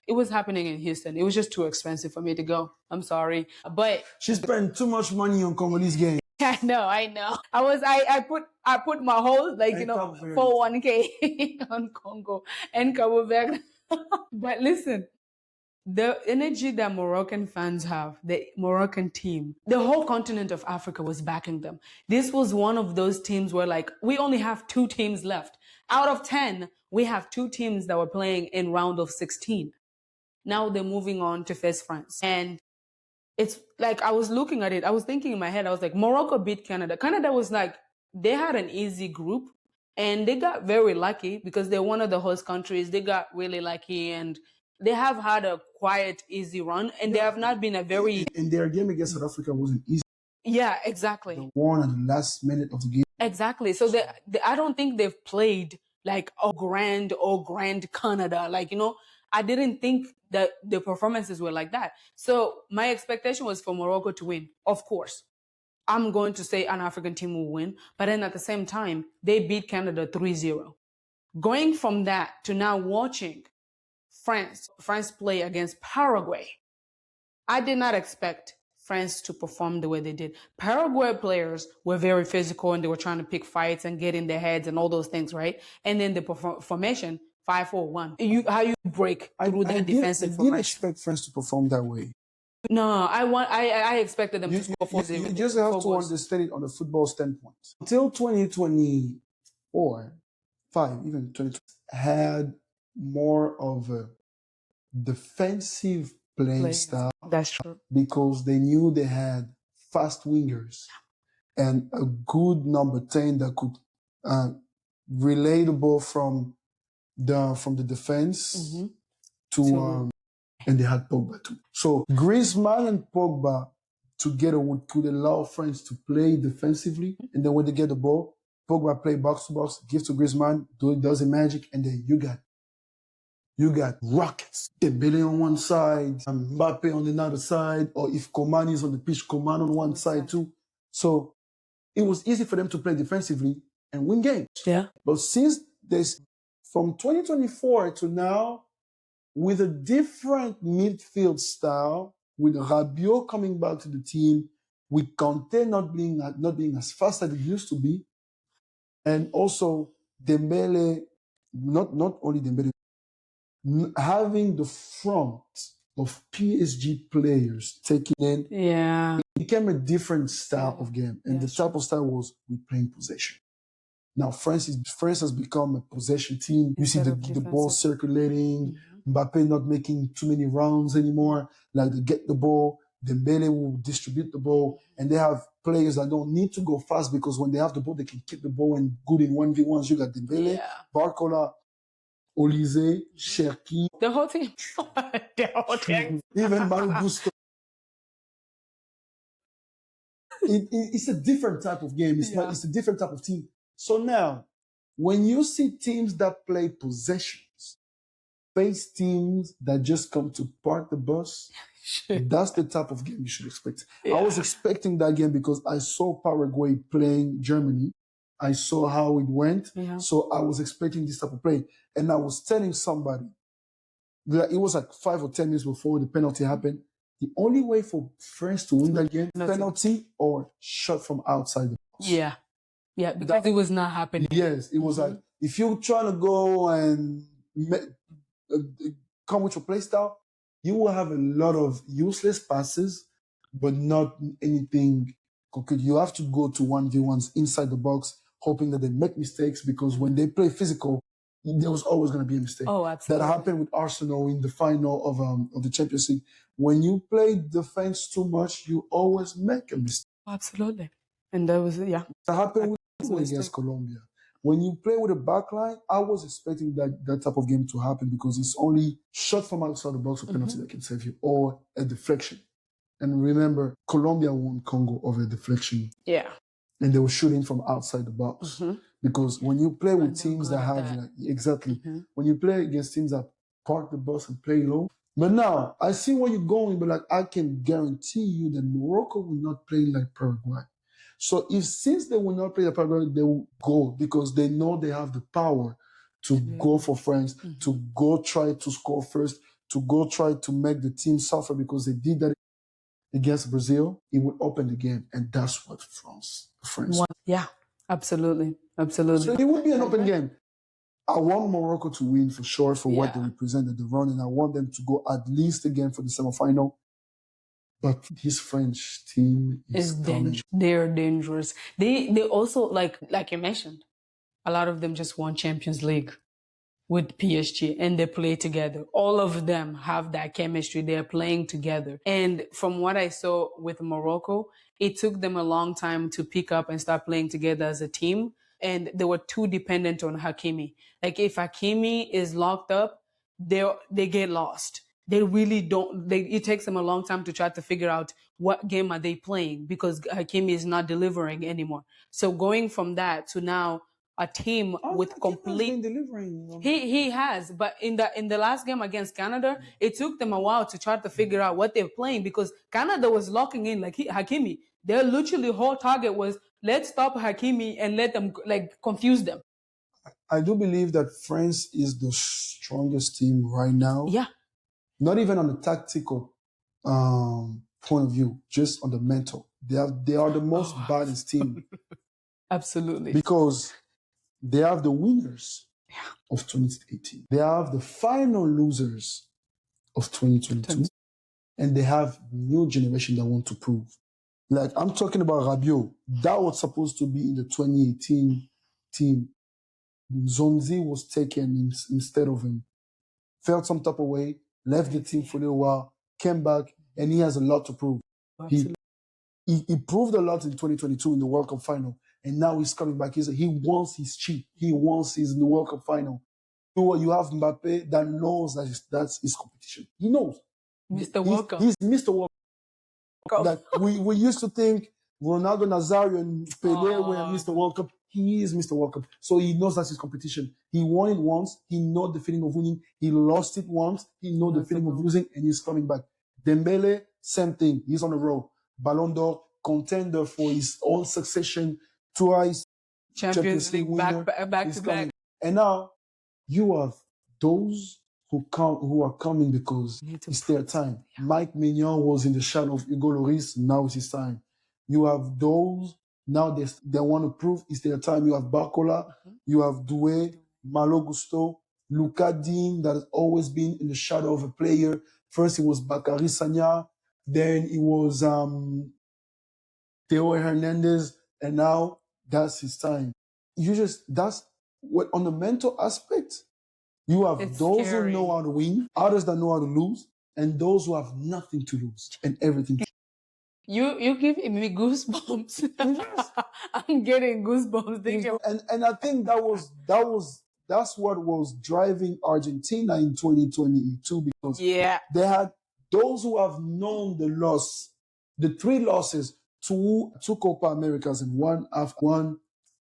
it was happening in Houston. It was just too expensive for me to go. I'm sorry, but she spent too much money on Congolese game. I know. I put my whole 401k on Congo and Cabo Verde. But listen, the energy that Moroccan fans have, the Moroccan team, the whole continent of Africa was backing them. This was one of those teams where like we only have 2 teams left. Out of 10, we have 2 teams that were playing in round of 16. Now they're moving on to face France. And it's like I was looking at it, I was thinking in my head, I was like, Morocco beat Canada. Canada was like, they had an easy group and they got very lucky because they're one of the host countries. They got really lucky and they have had a quiet, easy run, and they have not been a very. And their game against South Africa wasn't easy. Yeah, exactly. They won at the last minute of the game. Exactly. So I don't think they've played like a grand Canada. Like, you know, I didn't think that the performances were like that. So my expectation was for Morocco to win. Of course, I'm going to say an African team will win. But then at the same time, they beat Canada 3-0. Going from that to now watching France play against Paraguay, I did not expect France to perform the way they did. Paraguay players were very physical and they were trying to pick fights and get in their heads and all those things, right? And then the formation 5-4-1. How you break through that defensive formation? I didn't expect France to perform that way. No, I expected them to score 4-0. You just have to understand it on a football standpoint. Until 2024, 2020 had more of a defensive playing style. That's true. Because they knew they had fast wingers and a good number 10 that could relay the ball from the defense to and they had Pogba too. So Griezmann and Pogba together could allow France to play defensively, and then when they get the ball, Pogba play box to box, give to Griezmann, does the magic, and then you got rockets. Dembele on one side, Mbappe on the other side, or if Coman is on the pitch, Coman on one side too. So it was easy for them to play defensively and win games. Yeah. But since from 2024 to now, with a different midfield style, with Rabiot coming back to the team, with Kanté not being as fast as it used to be, and also Dembele, not only Dembele, having the front of PSG players taking in, it became a different style of game. And the type of style was we playing possession. Now France has become a possession team. You see the ball circulating, Mbappe not making too many rounds anymore. Like they get the ball, Dembele will distribute the ball, and they have players that don't need to go fast because when they have the ball, they can keep the ball and good in 1v1s. You got Dembele, Barcola, Olise, Cherki. The whole team. Even Manu Gusto. It's a different type of game. It's a different type of team. So now, when you see teams that play possessions, face teams that just come to park the bus, that's the type of game you should expect. I was expecting that game because I saw Paraguay playing Germany. I saw how it went. So I was expecting this type of play. And I was telling somebody that it was like 5 or 10 minutes before the penalty happened. The only way for France to win that game, penalty or shot from outside the box. Yeah, because it was not happening. Yes, it was like, if you're trying to go and come with your play style, you will have a lot of useless passes, but not anything concrete. You have to go to 1v1s inside the box, hoping that they make mistakes, because when they play physical, there was always going to be a mistake. Oh, absolutely. That happened with Arsenal in the final of the Champions League. When you play defense too much, you always make a mistake. Absolutely. And that was, yeah. That happened against Colombia. When you play with a backline, I was expecting that type of game to happen because it's only shot from outside the box or penalty that can save you, or a deflection. And remember, Colombia won Congo over a deflection. Yeah. And they were shooting from outside the box. Because when you play with teams that have, when you play against teams that park the bus and play low. But now, I see where you're going, but like I can guarantee you that Morocco will not play like Paraguay. So since they will not play the Paraguay, they will go because they know they have the power to go for France, to go try to score first, to go try to make the team suffer because they did that against Brazil. It would open the game, and that's what France. Yeah, absolutely. Absolutely. So it would be an open game. I want Morocco to win for sure for what they represented the run, and I want them to go at least again for the semifinal. But this French team is dangerous. They're dangerous. They also, like you mentioned, a lot of them just won Champions League with PSG and they play together. All of them have that chemistry. They're playing together. And from what I saw with Morocco, it took them a long time to pick up and start playing together as a team. And they were too dependent on Hakimi. Like if Hakimi is locked up, they get lost. They really don't. It takes them a long time to try to figure out what game are they playing because Hakimi is not delivering anymore. So going from that to now a team with complete delivering. He has, but in the last game against Canada, it took them a while to try to figure out what they're playing because Canada was locking in like Hakimi. Their literally whole target was let's stop Hakimi and let them like confuse them. I do believe that France is the strongest team right now. Yeah. Not even on the tactical point of view, just on the mental. They are the most balanced team. Absolutely. Because they have the winners of 2018. They have the final losers of 2022. And they have new generation that want to prove. Like, I'm talking about Rabiot. That was supposed to be in the 2018 team. Zonzi was taken instead of him. Felt some type of way, left the team for a little while, came back, and he has a lot to prove. He proved a lot in 2022 in the World Cup final. And now he's coming back. He wants his chip. He wants his in the World Cup final. You have Mbappe that knows that's his competition. He knows. Mr. World Cup. He's Mr. World Cup. Like we used to think Ronaldo Nazario and Pelé were Mr. World Cup. He is Mr. World Cup. So he knows that's his competition. He won it once. He knows the feeling of winning. He lost it once. He knows the feeling of losing, and he's coming back. Dembele, same thing. He's on the road. Ballon d'Or, contender for his own succession. Twice Champions League winner, back to back. And now you have those who are coming because it's their time. Yeah. Mike Mignon was in the shadow of Hugo Lloris. Now it's his time. You have those now they want to prove it's their time. You have Barcola, you have Doué, Malo Gusto, Luka Dean that has always been in the shadow of a player. First it was Bakary Sagna, then it was Theo Hernandez, and now that's his time. That's what on the mental aspect, you have those who know how to win, others that know how to lose, and those who have nothing to lose and everything to You giving me goosebumps. I'm getting goosebumps. And I think that's what was driving Argentina in 2022 because they had those who have known the loss, the 3 losses, two Copa Americas and one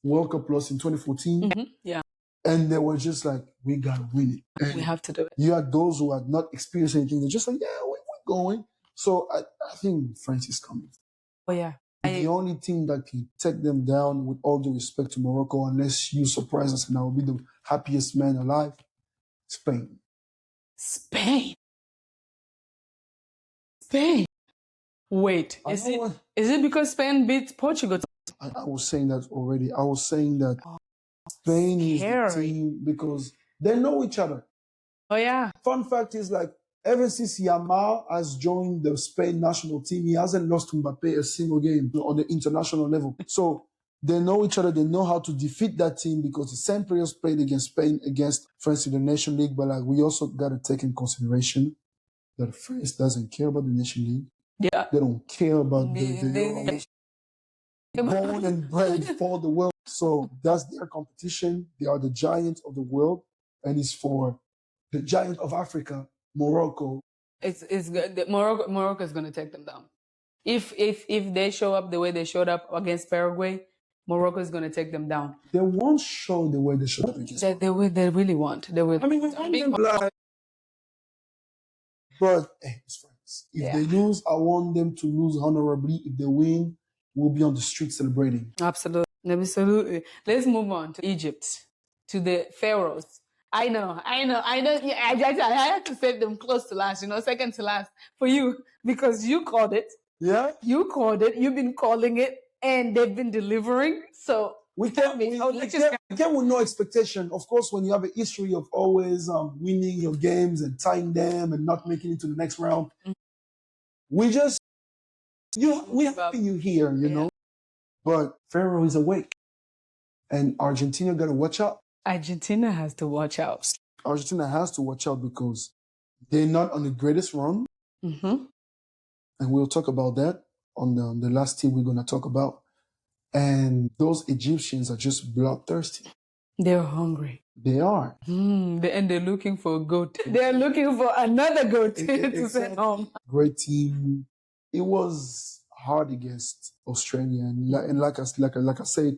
World Cup loss in 2014. Yeah. And they were just like, we gotta win it. And we have to do it. You had those who had not experienced anything. They're just like, yeah, we're going. So I think France is coming. Oh, yeah. The only team that can take them down, with all due respect to Morocco, unless you surprise us and I will be the happiest man alive, Spain. Wait, is it because Spain beat Portugal? I was saying that already. I was saying that Spain is the team because they know each other. Oh, yeah. Fun fact is, like, ever since Yamal has joined the Spain national team, he hasn't lost to Mbappe a single game on the international level. So They know each other. They know how to defeat that team because the same players played against Spain, against France in the Nation League. But like, we also got to take in consideration that France doesn't care about the Nation League. Yeah. They don't care about the born and bred for the world. So that's their competition. They are the giants of the world, and it's for the giant of Africa, Morocco. It's good. Morocco is going to take them down. If they show up the way they showed up against Paraguay, Morocco is going to take them down. They won't show the way they showed up against. They really won't. They will. I mean, but hey, it's France. If they lose, I want them to lose honorably. If they win, we'll be on the street celebrating. Absolutely. Let's move on to Egypt, to the Pharaohs. I know. I had to save them close to last, second to last for you, because you called it. Yeah? You called it. You've been calling it, and they've been delivering. So we came with no expectation. Of course, when you have a history of always winning your games and tying them and not making it to the next round, we're happy you're here, you know. But Pharaoh is awake. And Argentina got to watch out. Argentina has to watch out. Argentina has to watch out because they're not on the greatest run. Mm-hmm. And we'll talk about that on the last team we're going to talk about. And those Egyptians are just bloodthirsty. They're hungry. They are. And they're looking for a goat. They're looking for another goat to send home. Great team. It was hard against Australia. And like I said,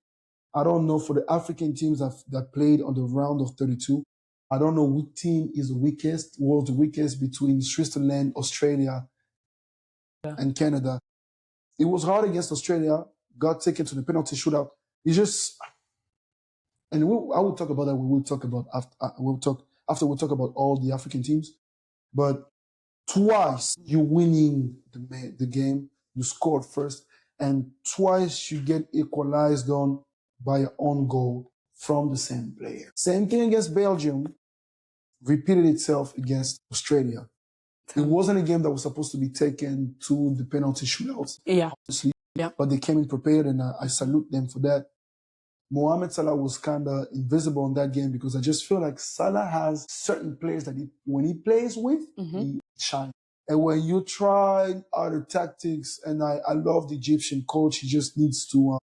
I don't know for the African teams that played on the round of 32. I don't know which team was the weakest between Switzerland, Australia, and Canada. It was hard against Australia, got taken to the penalty shootout. It's just, and I will talk about that. We will talk about after we talk about all the African teams. But twice you winning the game, you scored first, and twice you get equalized on by your own goal from the same player. Same thing against Belgium repeated itself against Australia. It wasn't a game that was supposed to be taken to the penalty shootouts. Yeah. Obviously. Yeah. But they came in prepared, and I salute them for that. Mohamed Salah was kind of invisible in that game because I just feel like Salah has certain players that when he plays with, he shines. And when you try other tactics, and I love the Egyptian coach, he just needs to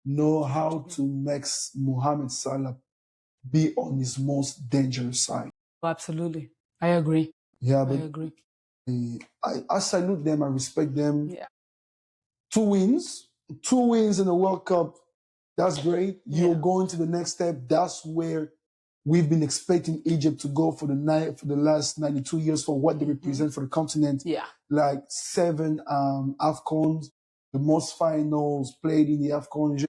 know how to make Mohamed Salah be on his most dangerous side. Absolutely. I agree. Yeah, but I agree. I salute them. I respect them. Yeah. 2 wins in the World Cup. That's great. You're going to the next step. That's where we've been expecting Egypt to go for the last 92 years for what they represent for the continent. Yeah. Like 7 AFCONs, the most finals played in the AFCON.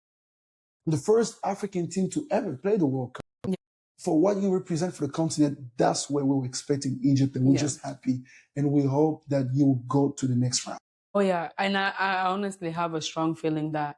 The first African team to ever play the World Cup. Yeah. For what you represent for the continent, that's where we were expecting Egypt, and we're just happy. And we hope that you will go to the next round. Oh, yeah. And I honestly have a strong feeling that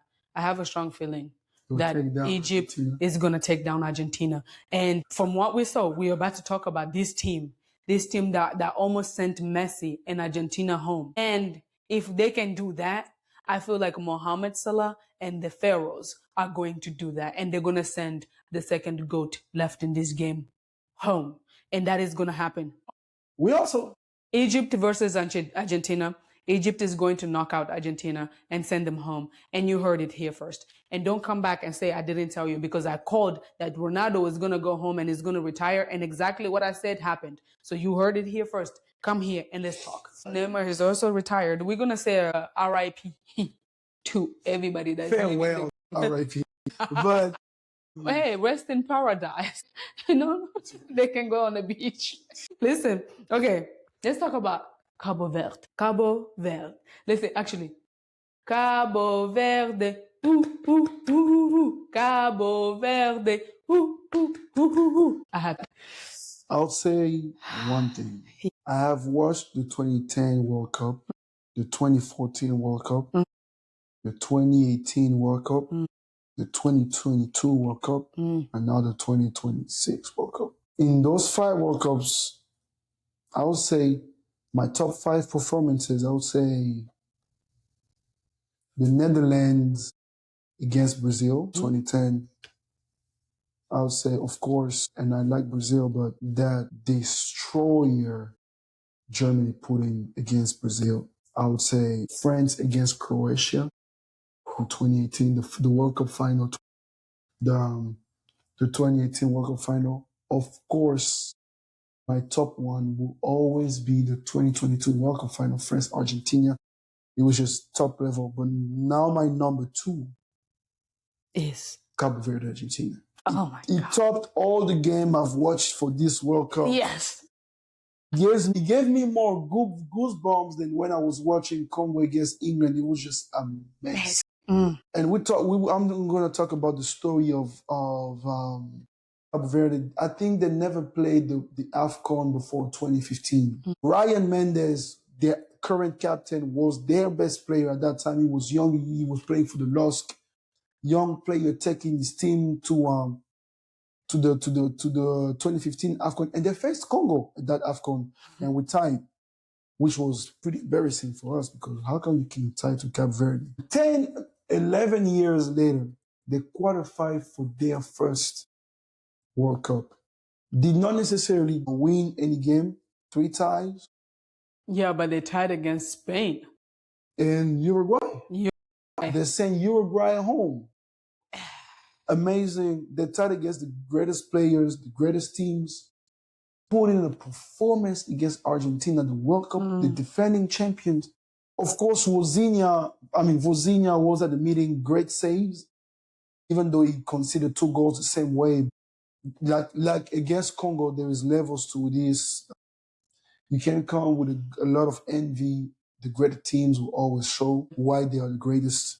Egypt is going to take down Argentina. And from what we saw, we're about to talk about this team that almost sent Messi and Argentina home. And if they can do that, I feel like Mohamed Salah and the Pharaohs are going to do that. And they're going to send the second GOAT left in this game home. And that is going to happen. Egypt versus Argentina. Egypt is going to knock out Argentina and send them home. And you heard it here first. And don't come back and say, I didn't tell you, because I called that Ronaldo is going to go home and is going to retire. And exactly what I said happened. So you heard it here first. Come here and let's talk. Neymar is also retired. We're going to say R.I.P. to everybody that's farewell, R.I.P. But hey, rest in paradise. They can go on the beach. Listen, okay, let's talk about Cabo Verde. Cabo Verde. Listen, actually, Cabo Verde. Cabo Verde. I'll say one thing. I have watched the 2010 World Cup, the 2014 World Cup, the 2018 World Cup, the 2022 World Cup, and now the 2026 World Cup. In those 5 World Cups, I would say my top 5 performances, I would say the Netherlands against Brazil, 2010. I would say, of course, and I like Brazil, but that destroyer Germany put in against Brazil. I would say France against Croatia in 2018, the World Cup final, the 2018 World Cup final. Of course, my top one will always be the 2022 World Cup final, France Argentina. It was just top level. But now my number two is Cabo Verde Argentina. Oh my God. It topped all the game I've watched for this World Cup. Yes. It gave me more goosebumps than when I was watching Congo against England. It was just amazing. And I'm going to talk about the story of Cabo Verde. I think they never played the AFCON before 2015. Ryan Mendes, their current captain, was their best player at that time. He was young. He was playing for the LOSC. Young player taking his team to the 2015 AFCON, and they faced Congo at that AFCON, and we tied, which was pretty embarrassing for us because how come you can tie to Cape Verde? 11 years later, they qualified for their first World Cup. Did not necessarily win any game, 3 ties. Yeah, but they tied against Spain. And Uruguay. They sent Uruguay home. Amazing. They tied against the greatest players, the greatest teams. Put in a performance against Argentina, the World Cup, the defending champions. Of course, Vozinha was at the meeting, great saves, even though he conceded 2 goals the same way. Like against Congo, there is levels to this. You can come with a lot of envy. The great teams will always show why they are the greatest.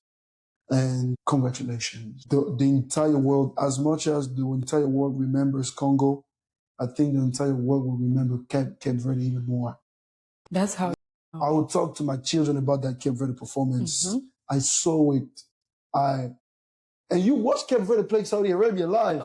And congratulations. The entire world, as much as the entire world remembers Congo, I think the entire world will remember Cape Verde even more. That's how I will talk to my children about that Cape Verde performance. I saw it. And you watched Cape Verde play Saudi Arabia live.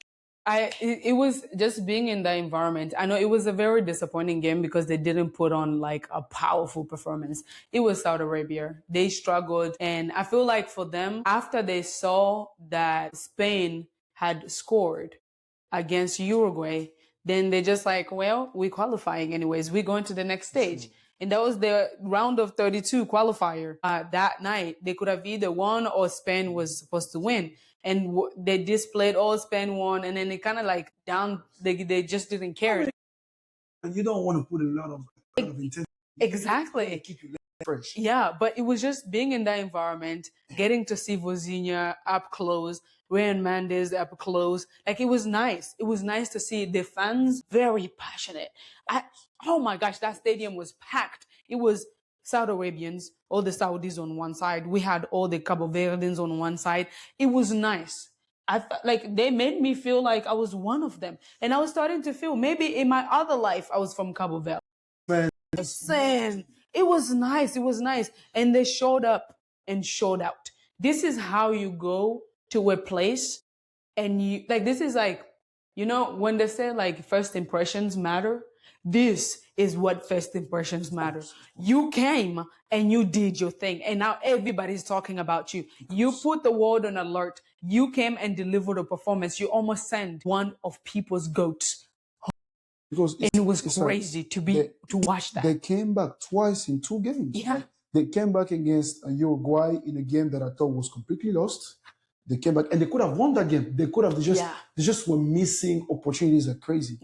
It was just being in the environment. I know it was a very disappointing game because they didn't put on like a powerful performance. It was Saudi Arabia. They struggled. And I feel like for them, after they saw that Spain had scored against Uruguay, then they just like, well, we're qualifying anyways. We're going to the next stage. And that was the round of 32 qualifier. That night, they could have either won or Spain was supposed to win. And they displayed all Spain won, and then they kind of like down, they just didn't care. And you don't want to put a lot of intensity. Exactly. Keep you fresh. Yeah, but it was just being in that environment, getting to see Vozinha up close, Ryan Mendes up close. Like, it was nice. It was nice to see the fans very passionate. Oh my gosh, that stadium was packed. It was Saudi Arabians, all the Saudis on one side. We had all the Cabo Verdeans on one side. It was nice. Like, they made me feel like I was one of them. And I was starting to feel maybe in my other life, I was from Cabo Verde. Listen, it was nice. It was nice. And they showed up and showed out. This is how you go to a place and you, like, this is like, you know, when they say like first impressions matter, this is what first impressions matter. You came and you did your thing, and now everybody's talking about you. You put the world on alert. You came and delivered a performance. You almost sent one of people's goats. Because it was crazy to watch that. They came back twice in 2 games. Yeah. They came back against Uruguay in a game that I thought was completely lost. They came back and they could have won that game. They could have. They just were missing opportunities like crazy.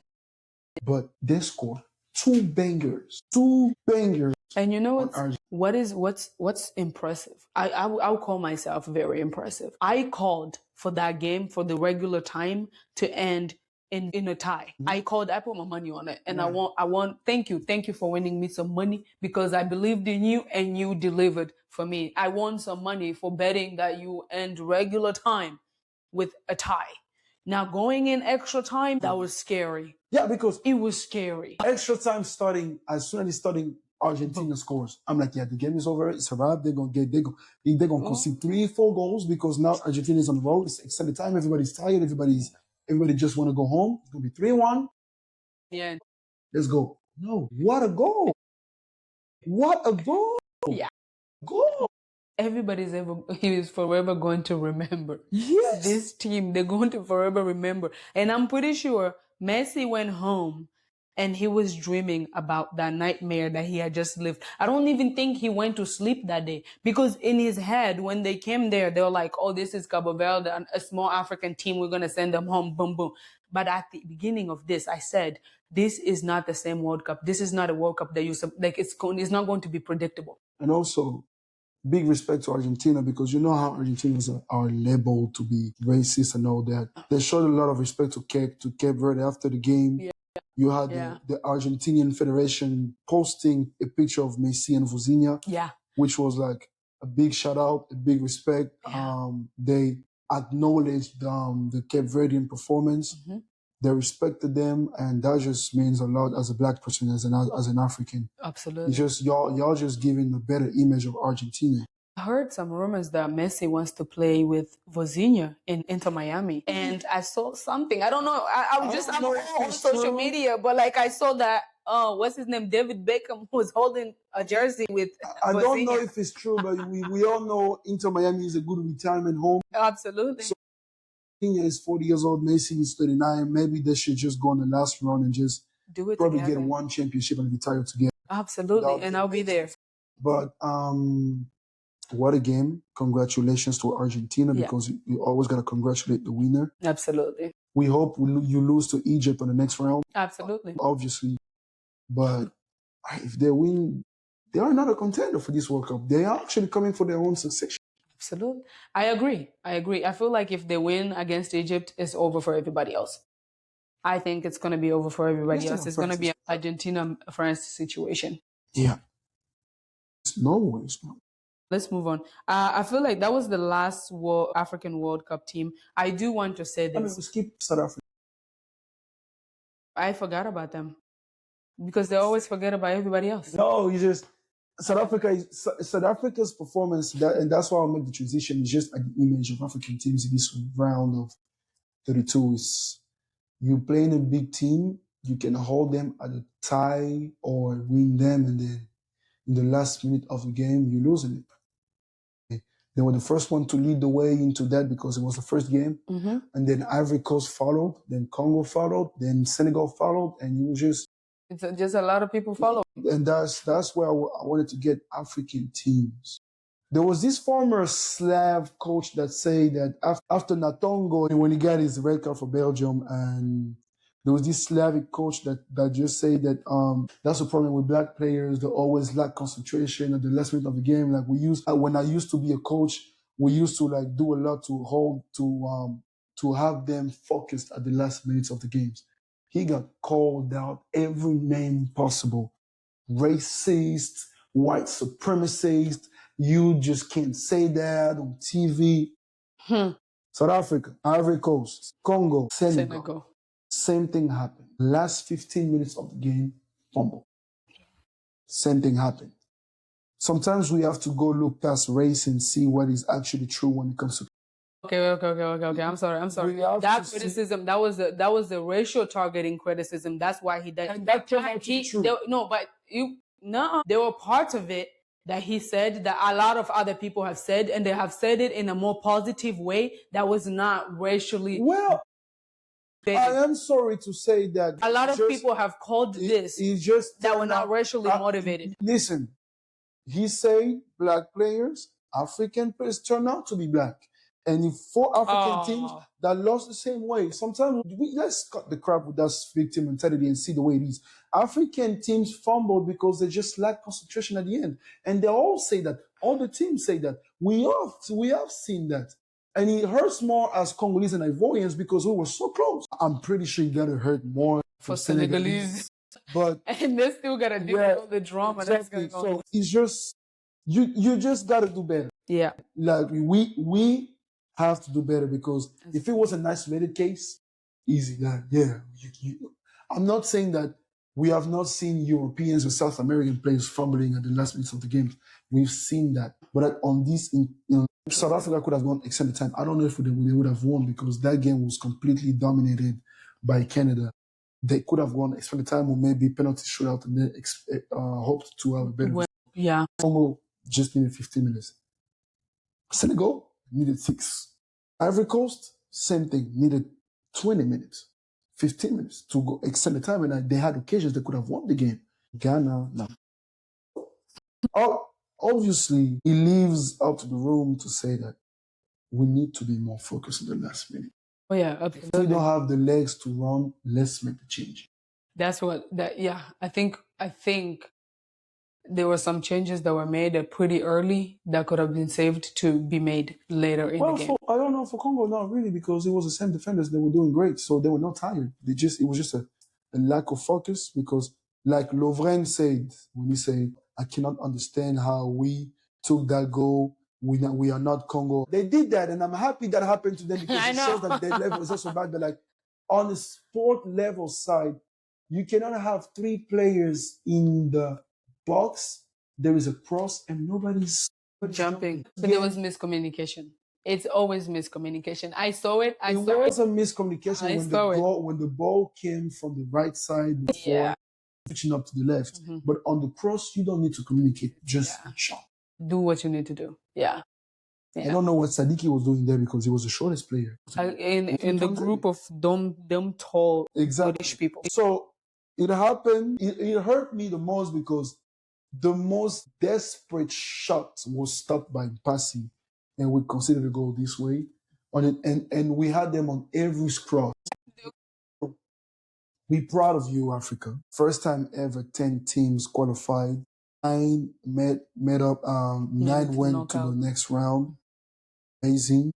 But they scored 2 bangers. 2 bangers. And you know what's impressive? I'll call myself very impressive. I called for that game for the regular time to end in a tie. I put my money on it, and thank you for winning me some money because I believed in you and you delivered for me. I won some money for betting that you end regular time with a tie. Now going in extra time, that was scary. Yeah, because it was scary. Extra time starting as soon as it's starting, Argentina scores. I'm like, yeah, the game is over. It's a wrap. They're gonna concede 3-4 goals because now Argentina is on the road. It's extended time. Everybody's tired. Everybody just want to go home. It's going to be 3-1. Yeah. Let's go. No. What a goal. What a goal. Yeah. Goal. he is forever going to remember. Yes. This team, they're going to forever remember. And I'm pretty sure Messi went home and he was dreaming about that nightmare that he had just lived. I don't even think he went to sleep that day because in his head, when they came there, they were like, oh, this is Cabo Verde, a small African team. We're going to send them home. Boom, boom. But at the beginning of this, I said, this is not the same World Cup. This is not a World Cup that it's not going to be predictable. And also, big respect to Argentina because you know how Argentinians are labeled to be racist and all that. They showed a lot of respect to Cape Verde after the game. Yeah. You had the Argentinian Federation posting a picture of Messi and Vozinha, which was like a big shout out, a big respect. Yeah. They acknowledged the Cape Verdean performance. Mm-hmm. They respected them, and that just means a lot as a black person, as an African. Absolutely. It's just y'all just giving a better image of Argentina. I heard some rumors that Messi wants to play with Vozinha in Inter Miami, and I saw something. I don't know. I'm on social media, but like I saw that. What's his name? David Beckham was holding a jersey with. I don't know if it's true, but we all know Inter Miami is a good retirement home. Absolutely. So, is 40 years old, Messi is 39. Maybe they should just go on the last run and just do it probably together. Get one championship and retire together. Absolutely, and I'll be there. But what a game. Congratulations to Argentina because you always got to congratulate the winner. Absolutely. We hope you lose to Egypt on the next round. Absolutely. Obviously. But if they win, they are not a contender for this World Cup. They are actually coming for their own succession. Absolutely. I agree. I feel like if they win against Egypt, it's over for everybody else. I think it's going to be over for everybody else. It's going to be an Argentina-France situation. Yeah. No worries. Let's move on. I feel like that was the last African World Cup team. I do want to say this. We skip South Africa. I forgot about them because they always forget about everybody else. No, you just... South Africa's performance, and that's why I'll make the transition, is just like the image of African teams in this round of 32. Is you playing a big team, you can hold them at a tie or win them, and then in the last minute of the game, you're losing it. They were the first one to lead the way into that because it was the first game. Mm-hmm. And then Ivory Coast followed, then Congo followed, then Senegal followed, and you just... It's just a lot of people follow. And that's where I wanted to get African teams. There was this former Slav coach that said that after Natongo, when he got his red card for Belgium, and there was this Slavic coach that just said that that's the problem with black players. They always lack concentration at the last minute of the game. Like when I used to be a coach, we used to like do a lot to have them focused at the last minutes of the games. He got called out every name possible. Racist, white supremacist. You just can't say that on TV. South Africa, Ivory Coast, Congo, Senegal. Same thing happened. Last 15 minutes of the game, fumble. Same thing happened. Sometimes we have to go look past race and see what is actually true when it comes to... Okay. I'm sorry. That criticism, that was the racial targeting criticism. That's why he did. And that turned out to be true. There were parts of it that he said that a lot of other people have said, and they have said it in a more positive way that was not racially... Well, I am sorry to say that... A lot of people have called that were not racially motivated. Listen, he said black players, African players turn out to be black. And if 4 African teams that lost the same way, sometimes let's cut the crap with that victim mentality and see the way it is. African teams fumbled because they just lack concentration at the end. And they all say that. All the teams say that. We have seen that. And it hurts more as Congolese and Ivorians because we were so close. I'm pretty sure you got to hurt more for Senegalese. But and they still got to deal with all the drama exactly. That's going on. So it's just, you just got to do better. Yeah. Like we have to do better because if it was an isolated case, easy. Like, I'm not saying that we have not seen Europeans or South American players fumbling at the last minutes of the game. We've seen that. But on this, South Africa could have gone extended time. I don't know if they would have won because that game was completely dominated by Canada. They could have gone extended time or maybe penalty shootout and then hoped to have a better result. Yeah. Congo just needed 15 minutes. Senegal needed 6. Ivory Coast, same thing, needed 20 minutes, 15 minutes to go extend the time, and they had occasions they could have won the game. Ghana, no. Obviously, it leaves up to the room to say that we need to be more focused in the last minute. Oh yeah, If absolutely. we don't have the legs to run, let's make the change. That's what that. Yeah, I think there were some changes that were made pretty early that could have been saved to be made later in the game. I don't know for Congo, not really, because it was the same defenders. They were doing great, so they were not tired. It was just a lack of focus, because, like Lovren said, when he said, "I cannot understand how we took that goal. We are not Congo." They did that, and I'm happy that happened to them, because it shows that their level is also bad. But like on the sport level side, you cannot have 3 players in the box. There is a cross, and nobody's jumping. So there was miscommunication. It's always miscommunication. I saw it. It was a miscommunication when the ball came from the right side before switching up to the left. Mm-hmm. But on the cross, you don't need to communicate. Just shot. Do what you need to do. Yeah. I don't know what Sadiki was doing there, because he was the shortest player. In the group of them tall British people. So it happened. It hurt me the most, because the most desperate shot was stopped by Mpasi, and we considered the goal this way. And we had them on every cross. We're proud of you, Africa. First time ever 10 teams qualified. 9 made up, 9 went to the next round. Amazing.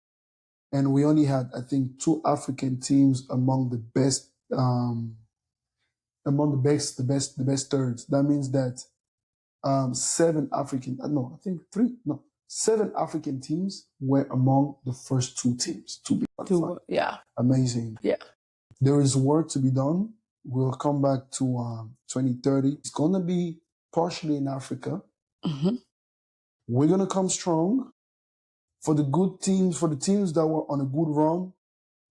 And we only had, I think, 2 African teams among the best, the best thirds. That means that 7 African teams were among the first 2 teams to be qualified. Yeah. Amazing. Yeah. There is work to be done. We'll come back to 2030. It's going to be partially in Africa. Mm-hmm. We're going to come strong. For the good teams, for the teams that were on a good run,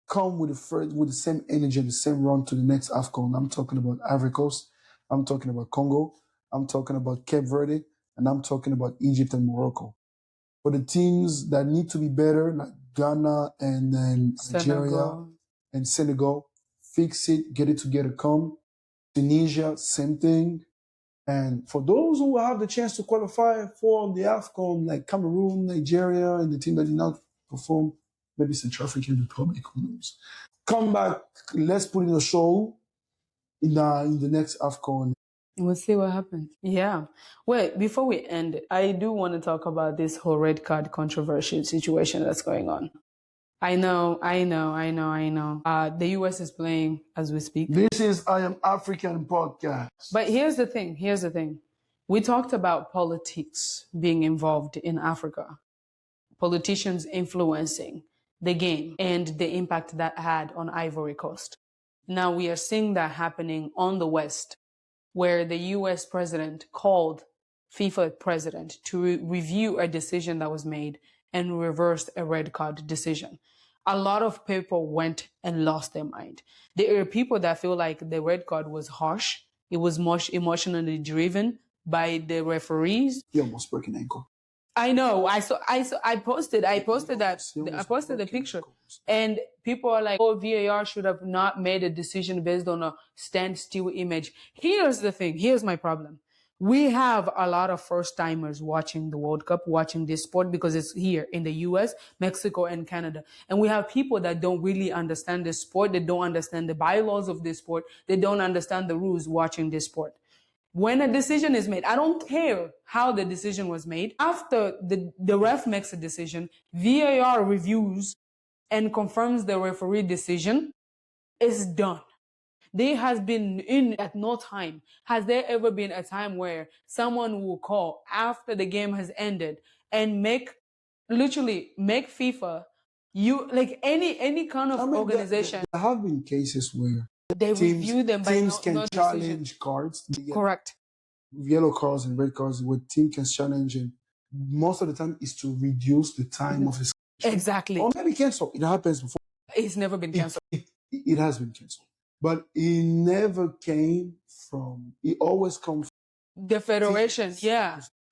come with the same energy and the same run to the next AFCON. I'm talking about Ivory Coast. I'm talking about Congo. I'm talking about Cape Verde. And I'm talking about Egypt and Morocco. For the teams that need to be better, like Ghana and then Algeria and Senegal, fix it, get it together, come. Tunisia, same thing. And for those who have the chance to qualify for the AFCON, like Cameroon, Nigeria, and the team that did not perform, maybe Central African Republic, who knows. Come back, let's put in a show in the next AFCON. We'll see what happens. Yeah. Wait, before we end, I do want to talk about this whole red card controversial situation that's going on. I know. The US is playing as we speak. This is I Am African podcast. But here's the thing. We talked about politics being involved in Africa. Politicians influencing the game and the impact that had on Ivory Coast. Now we are seeing that happening on the West, where the US president called FIFA president to review a decision that was made and reversed a red card decision. A lot of people went and lost their mind. There are people that feel like the red card was harsh. It was much emotionally driven by the referees. He almost broke an ankle. I know. I posted the picture, and people are like, "Oh, VAR should have not made a decision based on a standstill image." Here's the thing. Here's my problem. We have a lot of first timers watching the World Cup, watching this sport, because it's here in the US, Mexico, and Canada. And we have people that don't really understand this sport. They don't understand the bylaws of this sport. They don't understand the rules watching this sport. When a decision is made, I don't care how the decision was made. After the ref makes a decision, VAR reviews and confirms the referee decision. It's done. There has been at no time has there ever been a time where someone will call after the game has ended and make FIFA any kind of organization. There have been cases where they review them by teams can challenge cards. Correct. Yellow cards and red cards, where team can challenge, and most of the time is to reduce the time of his. Exactly. Or maybe cancel. It happens before. It's never been canceled. It has been canceled. But it never came from, it always comes from the federation,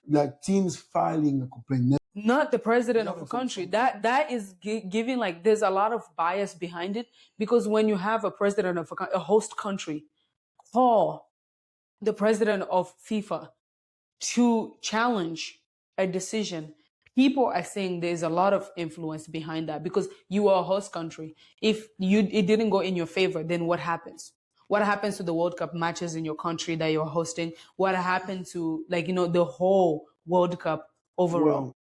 like teams filing a complaint. not the president of a country. That is giving, like, there's a lot of bias behind it, because when you have a president of a host country call the president of FIFA to challenge a decision, people are saying there's a lot of influence behind that, because you are a host country. If it didn't go in your favor, then what happens? What happens to the World Cup matches in your country that you're hosting? What happened to, like, the whole World Cup overall? Well,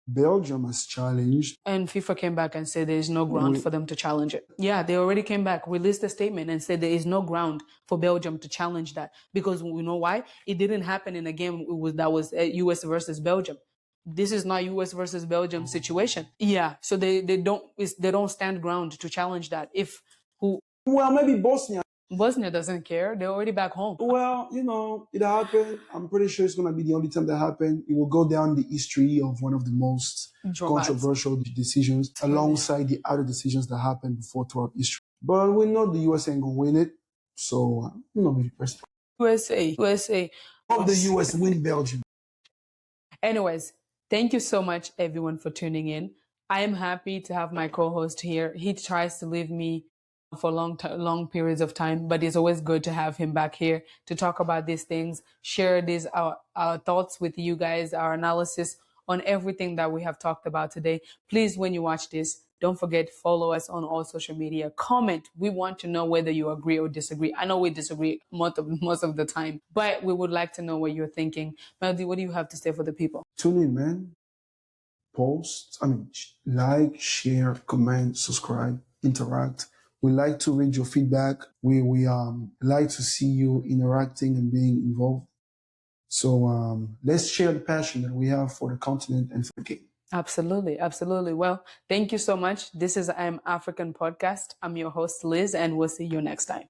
Belgium has challenged. And FIFA came back and said there is no ground for them to challenge it. Yeah, they already came back, released a statement and said there is no ground for Belgium to challenge that. Because you know why? It didn't happen in a game that was US versus Belgium. This is not US versus Belgium situation. Yeah, so they don't stand ground to challenge that. Well, maybe Bosnia doesn't care. They're already back home. Well, it happened. I'm pretty sure it's going to be the only time that happened. It will go down the history of one of the most controversial decisions alongside the other decisions that happened before throughout history. But we know the US ain't going to win it. So, I'm not really pressed. USA. Hope the US win Belgium. Anyways, thank you so much, everyone, for tuning in. I am happy to have my co-host here. He tries to leave me for long periods of time, but it's always good to have him back here to talk about these things, share our thoughts with you guys, our analysis on everything that we have talked about today. Please, when you watch this, don't forget, follow us on all social media. Comment. We want to know whether you agree or disagree. I know we disagree most of the time, but we would like to know what you're thinking. Melody, what do you have to say for the people? Tune in, man. Like, share, comment, subscribe, interact. We like to read your feedback. We like to see you interacting and being involved. So let's share the passion that we have for the continent and for the game. Absolutely. Well, thanthank you so much. This is I'm African Podcast. I'm your host, Liz, and we'll see you next time.